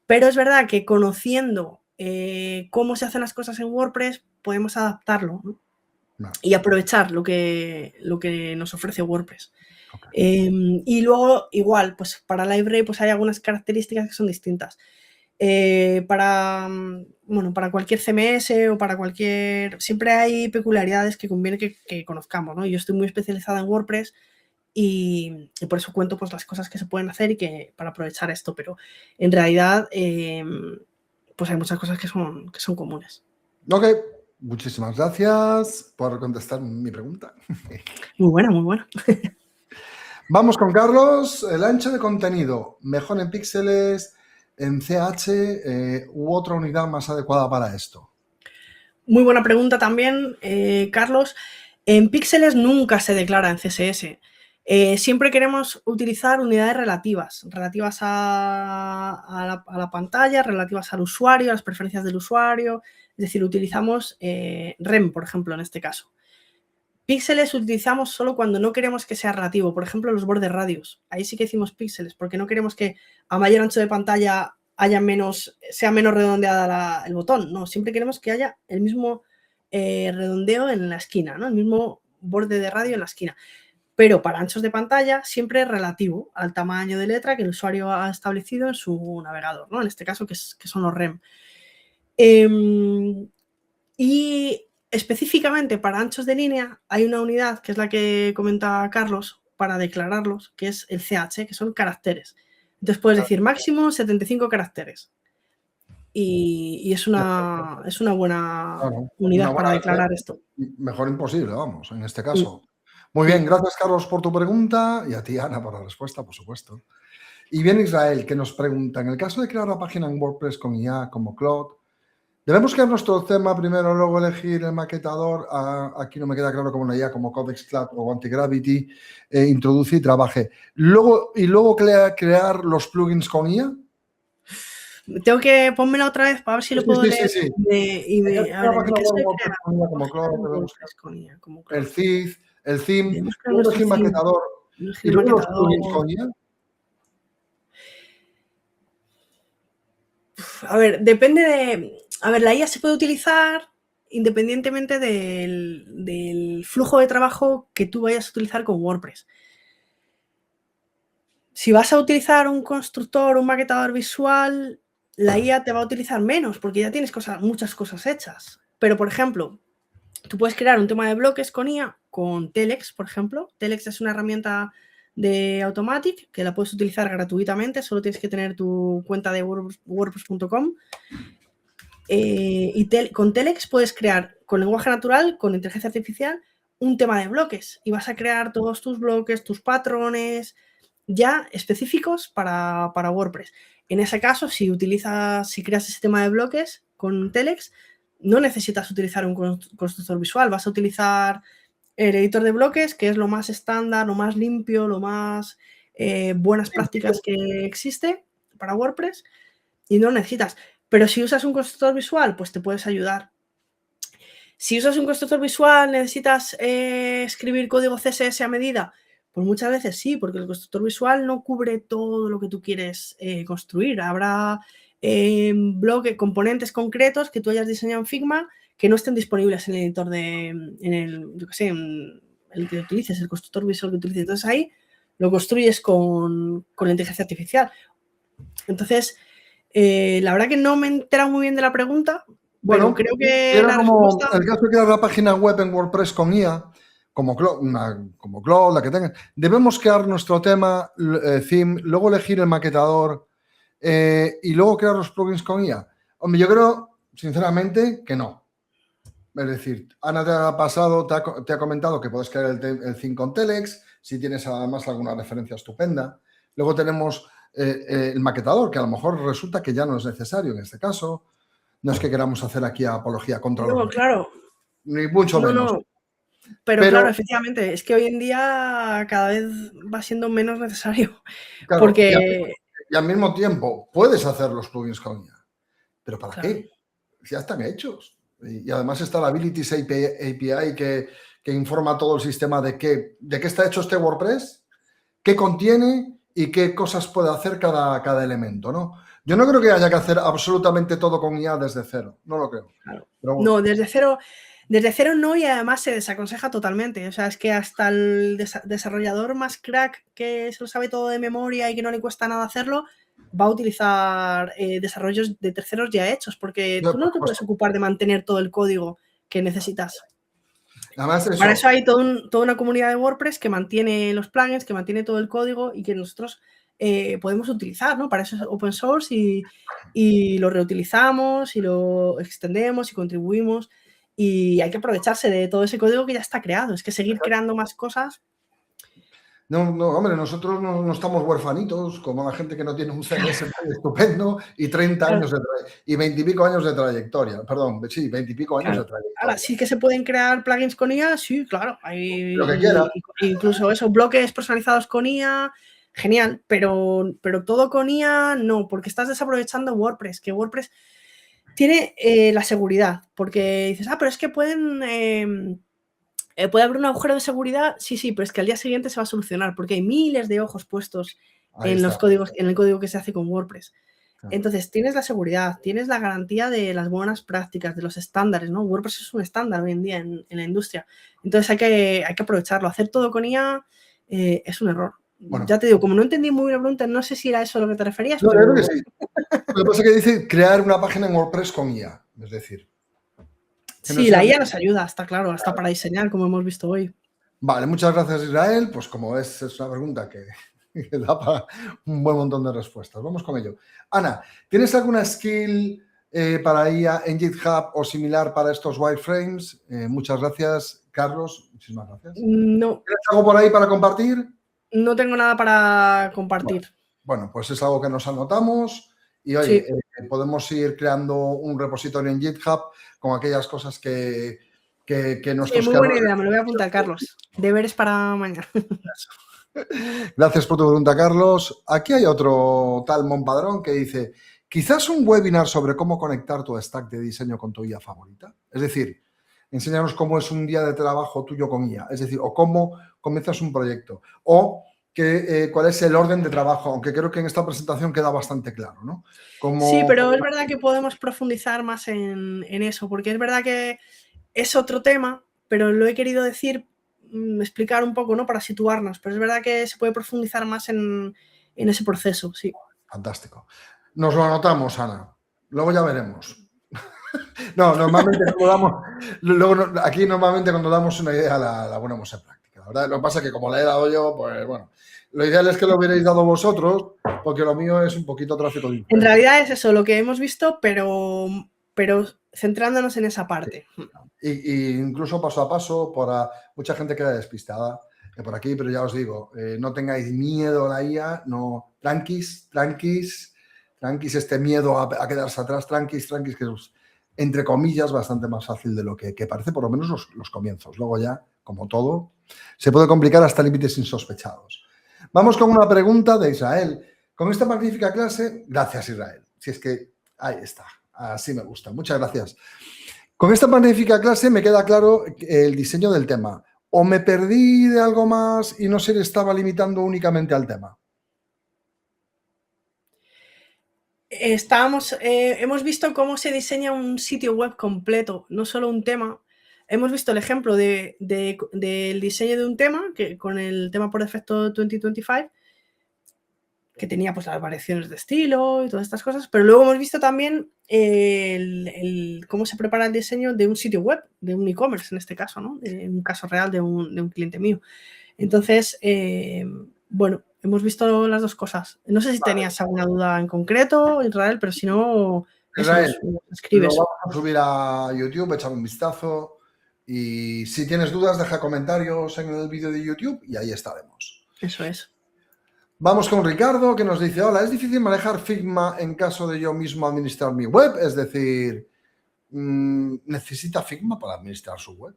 Speaker 1: Pero es verdad que conociendo cómo se hacen las cosas en WordPress, podemos adaptarlo, ¿no? Y aprovechar lo que nos ofrece WordPress. Y luego, igual, pues para LiveRay pues hay algunas características que son distintas. Para cualquier CMS o para cualquier... Siempre hay peculiaridades que conviene que conozcamos, ¿no? Yo estoy muy especializada en WordPress y por eso cuento pues las cosas que se pueden hacer y que para aprovechar esto, pero en realidad pues hay muchas cosas que son comunes.
Speaker 2: Ok, muchísimas gracias por contestar mi pregunta.
Speaker 1: Muy buena.
Speaker 2: Vamos con Carlos. El ancho de contenido, ¿mejor en píxeles, en CH u otra unidad más adecuada para esto?
Speaker 1: Muy buena pregunta también, Carlos. En píxeles nunca se declara en CSS. Siempre queremos utilizar unidades relativas a la pantalla, relativas al usuario, a las preferencias del usuario. Es decir, utilizamos REM, por ejemplo, en este caso. Píxeles utilizamos solo cuando no queremos que sea relativo. Por ejemplo, los bordes radios. Ahí sí que decimos píxeles, porque no queremos que a mayor ancho de pantalla sea menos redondeada el botón. No, siempre queremos que haya el mismo redondeo en la esquina, ¿no? El mismo borde de radio en la esquina. pero para anchos de pantalla siempre relativo al tamaño de letra que el usuario ha establecido en su navegador, ¿no? En este caso, que son los REM. Y específicamente para anchos de línea hay una unidad, que es la que comenta Carlos, para declararlos, que es el CH, que son caracteres. Entonces puedes decir máximo 75 caracteres. Y es una buena unidad para declarar esto.
Speaker 2: Mejor imposible, vamos, en este caso. Muy bien, gracias Carlos por tu pregunta y a ti, Ana, por la respuesta, por supuesto. Y bien, Israel, que nos pregunta, en el caso de crear una página en WordPress con IA como Claude, ¿debemos crear nuestro tema primero, luego elegir el maquetador? Aquí no me queda claro como una IA como Codex Cloud o Antigravity, introduce y trabaje. Luego crear los plugins con IA.
Speaker 1: Tengo que ponérmela otra vez para ver si lo puedo leer.
Speaker 2: Sí. El CID, el theme, el maquetador y luego los plugins con IA.
Speaker 1: A ver, depende de... A ver, la IA se puede utilizar independientemente del flujo de trabajo que tú vayas a utilizar con WordPress. Si vas a utilizar un constructor, un maquetador visual, la IA te va a utilizar menos porque ya tienes muchas cosas hechas. Pero, por ejemplo, tú puedes crear un tema de bloques con IA, con Telex, por ejemplo. Telex es una herramienta de Automattic que la puedes utilizar gratuitamente, solo tienes que tener tu cuenta de WordPress.com. Y con Telex puedes crear con lenguaje natural, con inteligencia artificial, un tema de bloques y vas a crear todos tus bloques, tus patrones ya específicos para WordPress. En ese caso, si creas ese tema de bloques con Telex, no necesitas utilizar un constructor visual, vas a utilizar el editor de bloques, que es lo más estándar, lo más limpio, lo más buenas prácticas que existe para WordPress y no necesitas. Pero si usas un constructor visual, pues te puedes ayudar. Si usas un constructor visual, necesitas escribir código CSS a medida, pues muchas veces sí, porque el constructor visual no cubre todo lo que tú quieres construir. Habrá componentes concretos que tú hayas diseñado en Figma que no estén disponibles en el editor en el que utilices, el constructor visual que utilices. Entonces ahí lo construyes con la inteligencia artificial. Entonces, la verdad que no me he enterado muy bien de la pregunta, pero creo que
Speaker 2: era como el caso de crear la página web en WordPress con IA, como Claude, la que tengan. Debemos crear nuestro tema, theme, luego elegir el maquetador y luego crear los plugins con IA. Hombre, yo creo, sinceramente, que no. Es decir, Ana te ha comentado que puedes crear el theme con Telex, si tienes además alguna referencia estupenda. Luego tenemos el maquetador, que a lo mejor resulta que ya no es necesario en este caso. No es que queramos hacer aquí apología contra los...
Speaker 1: claro.
Speaker 2: Ni mucho menos.
Speaker 1: No. Pero claro, efectivamente, es que hoy en día cada vez va siendo menos necesario.
Speaker 2: Claro,
Speaker 1: porque...
Speaker 2: y al mismo tiempo puedes hacer los plugins con IA. ¿Pero para qué? Ya están hechos. Y además está la Abilities API que informa todo el sistema de qué está hecho este WordPress, qué contiene y qué cosas puede hacer cada elemento, ¿no? Yo no creo que haya que hacer absolutamente todo con IA desde cero. No lo creo.
Speaker 1: Claro.
Speaker 2: Pero bueno.
Speaker 1: No, desde cero no, y además se desaconseja totalmente. O sea, es que hasta el desarrollador más crack que se lo sabe todo de memoria y que no le cuesta nada hacerlo, va a utilizar desarrollos de terceros ya hechos, porque tú no te puedes ocupar de mantener todo el código que necesitas.
Speaker 2: Además,
Speaker 1: para eso hay toda una comunidad de WordPress que mantiene los plugins, que mantiene todo el código y que nosotros podemos utilizar, ¿no? Para eso es open source y lo reutilizamos y lo extendemos y contribuimos. Y hay que aprovecharse de todo ese código que ya está creado. Es que seguir creando más cosas...
Speaker 2: No, hombre, nosotros no estamos huerfanitos como la gente que no tiene un CMS estupendo y 30 años y 20 y pico años de trayectoria. Perdón, sí, 20 y pico años de trayectoria.
Speaker 1: Ahora, sí que se pueden crear plugins con IA, sí, claro. Hay,
Speaker 2: lo que quiera.
Speaker 1: Incluso esos bloques personalizados con IA, genial. Pero todo con IA no, porque estás desaprovechando WordPress, que WordPress tiene la seguridad, porque dices, pero es que puede haber un agujero de seguridad, sí, pero es que al día siguiente se va a solucionar, porque hay miles de ojos puestos en el código que se hace con WordPress. Entonces, tienes la seguridad, tienes la garantía de las buenas prácticas, de los estándares, ¿no? WordPress es un estándar hoy en día en la industria. Entonces, hay que aprovecharlo. Hacer todo con IA es un error.
Speaker 2: Bueno.
Speaker 1: Ya te digo, como no entendí muy bien la pregunta, no sé si era eso a lo que te referías,
Speaker 2: No,
Speaker 1: pero...
Speaker 2: creo que sí. Lo que pasa es que dice crear una página en WordPress con IA, es decir...
Speaker 1: Sí, la IA nos ayuda, está claro, hasta para diseñar, como hemos visto hoy.
Speaker 2: Vale, muchas gracias, Israel. Pues como ves, es una pregunta que da para un buen montón de respuestas. Vamos con ello. Ana, ¿tienes alguna skill para IA en GitHub o similar para estos wireframes? Muchas gracias, Carlos. Muchísimas gracias.
Speaker 1: No.
Speaker 2: ¿Tienes algo por ahí para compartir?
Speaker 1: No tengo nada para compartir.
Speaker 2: Bueno, pues es algo que nos anotamos y, oye, sí, podemos ir creando un repositorio en GitHub con aquellas cosas que nuestros...
Speaker 1: Sí, muy buena idea, me lo voy a apuntar, Carlos. Deberes para mañana.
Speaker 2: Gracias por tu pregunta, Carlos. Aquí hay otro tal Monpadrón que dice, quizás un webinar sobre cómo conectar tu stack de diseño con tu IA favorita. Es decir, enséñanos cómo es un día de trabajo tuyo con IA. Es decir, o cómo comienzas un proyecto. O cuál es el orden de trabajo, aunque creo que en esta presentación queda bastante claro, ¿no?
Speaker 1: Sí, pero es verdad que podemos profundizar más en eso, porque es verdad que es otro tema, pero lo he querido decir, explicar un poco, ¿no? Para situarnos, pero es verdad que se puede profundizar más en ese proceso, sí.
Speaker 2: Fantástico. Nos lo anotamos, Ana. Luego ya veremos. No, normalmente aquí normalmente cuando damos una idea la ponemos en práctica. La verdad, lo que pasa es que como la he dado yo, pues bueno, lo ideal es que lo hubierais dado vosotros, porque lo mío es un poquito tráfico de influencia.
Speaker 1: En realidad es eso, lo que hemos visto, pero centrándonos en esa parte.
Speaker 2: Y incluso paso a paso, para mucha gente queda despistada por aquí, pero ya os digo, no tengáis miedo a la IA, no, tranquis, este miedo a quedarse atrás, tranquis, que es, entre comillas, bastante más fácil de lo que parece, por lo menos los comienzos. Luego ya, como todo, se puede complicar hasta límites insospechados. Vamos con una pregunta de Israel. Con esta magnífica clase, gracias, Israel. Si es que ahí está, así me gusta. Muchas gracias. Con esta magnífica clase me queda claro el diseño del tema. ¿O me perdí de algo más y no se le estaba limitando únicamente al tema?
Speaker 1: Hemos visto cómo se diseña un sitio web completo, no solo un tema. Hemos visto el ejemplo del diseño de un tema, que con el tema por defecto 2025, que tenía pues las variaciones de estilo y todas estas cosas, pero luego hemos visto también cómo se prepara el diseño de un sitio web, de un e-commerce en este caso, ¿no? De un caso real de un cliente mío. Entonces, bueno, hemos visto las dos cosas. No sé si tenías alguna duda en concreto, Israel, pero si no,
Speaker 2: Israel,
Speaker 1: nos escribes.
Speaker 2: Lo vamos a subir a YouTube, echar un vistazo y si tienes dudas, deja comentarios en el vídeo de YouTube y ahí estaremos.
Speaker 1: Eso es.
Speaker 2: Vamos con Ricardo, que nos dice, hola, ¿es difícil manejar Figma en caso de yo mismo administrar mi web? Es decir, ¿necesita Figma para administrar su web?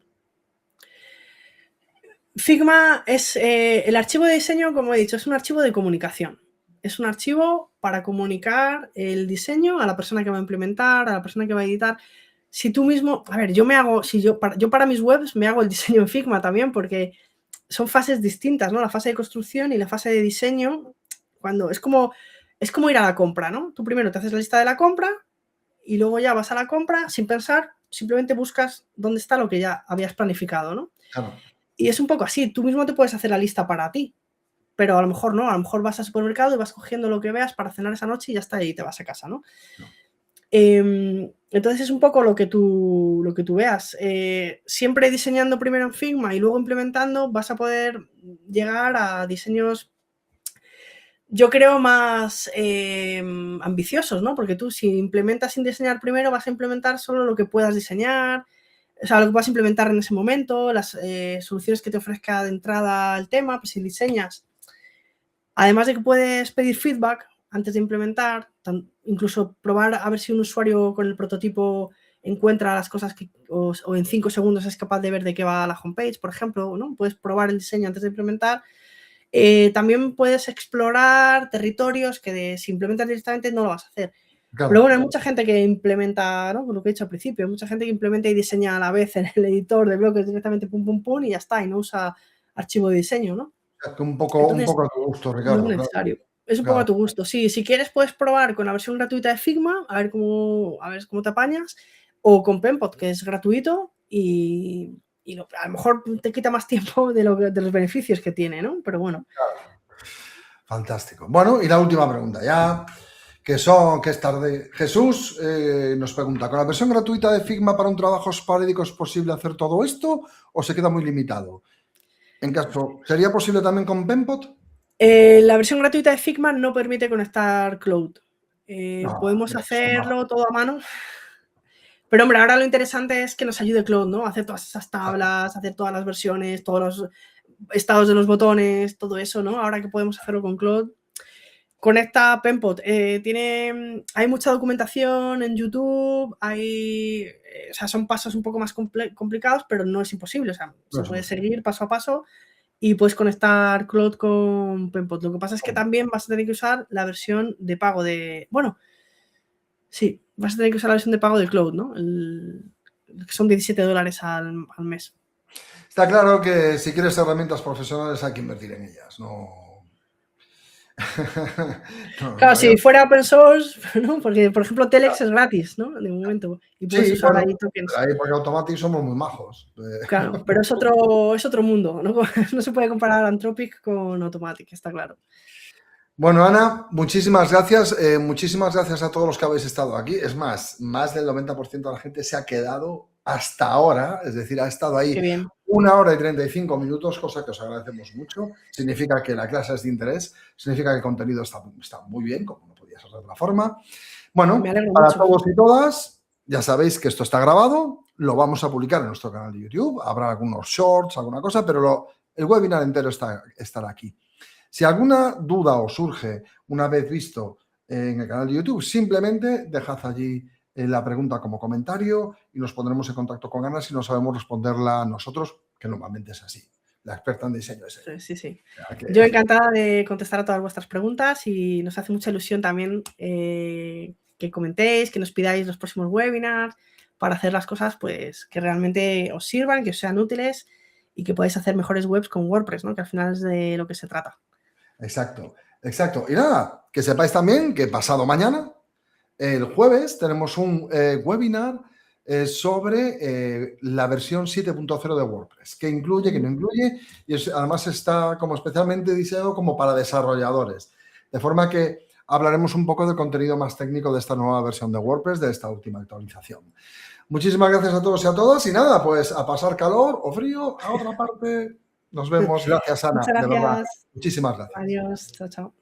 Speaker 1: Figma es el archivo de diseño, como he dicho, es un archivo de comunicación. Es un archivo para comunicar el diseño a la persona que va a implementar, a la persona que va a editar. Si tú mismo, a ver, yo para mis webs me hago el diseño en Figma también, porque son fases distintas, ¿no? La fase de construcción y la fase de diseño, cuando es como ir a la compra, ¿no? Tú primero te haces la lista de la compra y luego ya vas a la compra sin pensar, simplemente buscas dónde está lo que ya habías planificado, ¿no?
Speaker 2: Claro.
Speaker 1: Y es un poco así, tú mismo te puedes hacer la lista para ti, pero a lo mejor no, a lo mejor vas al supermercado y vas cogiendo lo que veas para cenar esa noche y ya está, y te vas a casa, ¿no? Entonces es un poco lo que tú veas. Siempre diseñando primero en Figma y luego implementando vas a poder llegar a diseños, yo creo, más ambiciosos, ¿no? Porque tú si implementas sin diseñar primero vas a implementar solo lo que puedas diseñar, o sea, lo que vas a implementar en ese momento, las soluciones que te ofrezca de entrada el tema, pues si diseñas, además de que puedes pedir feedback antes de implementar, incluso probar a ver si un usuario con el prototipo encuentra las cosas o en 5 segundos es capaz de ver de qué va la homepage, por ejemplo, ¿no? Puedes probar el diseño antes de implementar. También puedes explorar territorios que si implementas directamente no lo vas a hacer. Claro. Pero bueno, hay mucha gente que implementa, ¿no? Lo que he dicho al principio, hay mucha gente que implementa y diseña a la vez en el editor de bloques directamente pum, pum, pum y ya está, y no usa archivo de diseño, ¿no?
Speaker 2: Un poco a tu gusto, Ricardo.
Speaker 1: No es necesario. Es un poco a tu gusto. Sí, si quieres puedes probar con la versión gratuita de Figma, a ver cómo te apañas, o con Penpot, que es gratuito y a lo mejor te quita más tiempo de los beneficios que tiene, ¿no? Pero bueno.
Speaker 2: Claro. Fantástico. Bueno, y la última pregunta ya, que es tarde. Jesús nos pregunta, ¿con la versión gratuita de Figma para un trabajo esporádico es posible hacer todo esto o se queda muy limitado? En caso, ¿sería posible también con Penpot?
Speaker 1: La versión gratuita de Figma no permite conectar Cloud. Podemos hacerlo todo a mano. Pero, hombre, ahora lo interesante es que nos ayude Cloud, ¿no? Hacer todas esas tablas, hacer todas las versiones, todos los estados de los botones, todo eso, ¿no? Ahora que podemos hacerlo con Cloud. Conecta Penpot. Hay mucha documentación en YouTube, o sea, son pasos un poco más complicados, pero no es imposible. O sea, se puede seguir paso a paso y puedes conectar Cloud con Penpot. Lo que pasa es que también vas a tener que usar la versión de pago de... Bueno, sí, vas a tener que usar la versión de pago de Cloud, ¿no? Que son $17 al mes.
Speaker 2: Está claro que si quieres herramientas profesionales hay que invertir en ellas, ¿no?
Speaker 1: Claro, si fuera open source, ¿no? Porque, por ejemplo, Telex es gratis, ¿no? De momento. Y puedes usar ahí tokens.
Speaker 2: Ahí porque Automatic somos muy majos.
Speaker 1: Claro, pero es otro mundo, ¿no? No se puede comparar Anthropic con Automatic, está claro.
Speaker 2: Bueno, Ana, muchísimas gracias. Muchísimas gracias a todos los que habéis estado aquí. Es más del 90% de la gente se ha quedado hasta ahora, es decir, ha estado ahí 1 hora y 35 minutos, cosa que os agradecemos mucho. Significa que la clase es de interés, significa que el contenido está muy bien, como no podía ser de otra forma. Bueno, para todos y todas, ya sabéis que esto está grabado, lo vamos a publicar en nuestro canal de YouTube, habrá algunos shorts, alguna cosa, pero el webinar entero estará aquí. Si alguna duda os surge una vez visto en el canal de YouTube, simplemente dejad allí la pregunta como comentario y nos pondremos en contacto con Ana si no sabemos responderla nosotros, que normalmente es así. La experta en diseño es ella.
Speaker 1: Sí. Yo encantada de contestar a todas vuestras preguntas y nos hace mucha ilusión también que comentéis, que nos pidáis los próximos webinars para hacer las cosas pues que realmente os sirvan, que os sean útiles y que podáis hacer mejores webs con WordPress, ¿no? Que al final es de lo que se trata.
Speaker 2: Exacto. Y nada, que sepáis también que pasado mañana, el jueves, tenemos un webinar sobre la versión 7.0 de WordPress, que incluye, que no incluye, y además está como especialmente diseñado como para desarrolladores. De forma que hablaremos un poco del contenido más técnico de esta nueva versión de WordPress, de esta última actualización. Muchísimas gracias a todos y a todas. Y nada, pues a pasar calor o frío a otra parte. Nos vemos. Gracias, Ana.
Speaker 1: Muchas gracias.
Speaker 2: De verdad. Muchísimas gracias.
Speaker 1: Adiós. Chao.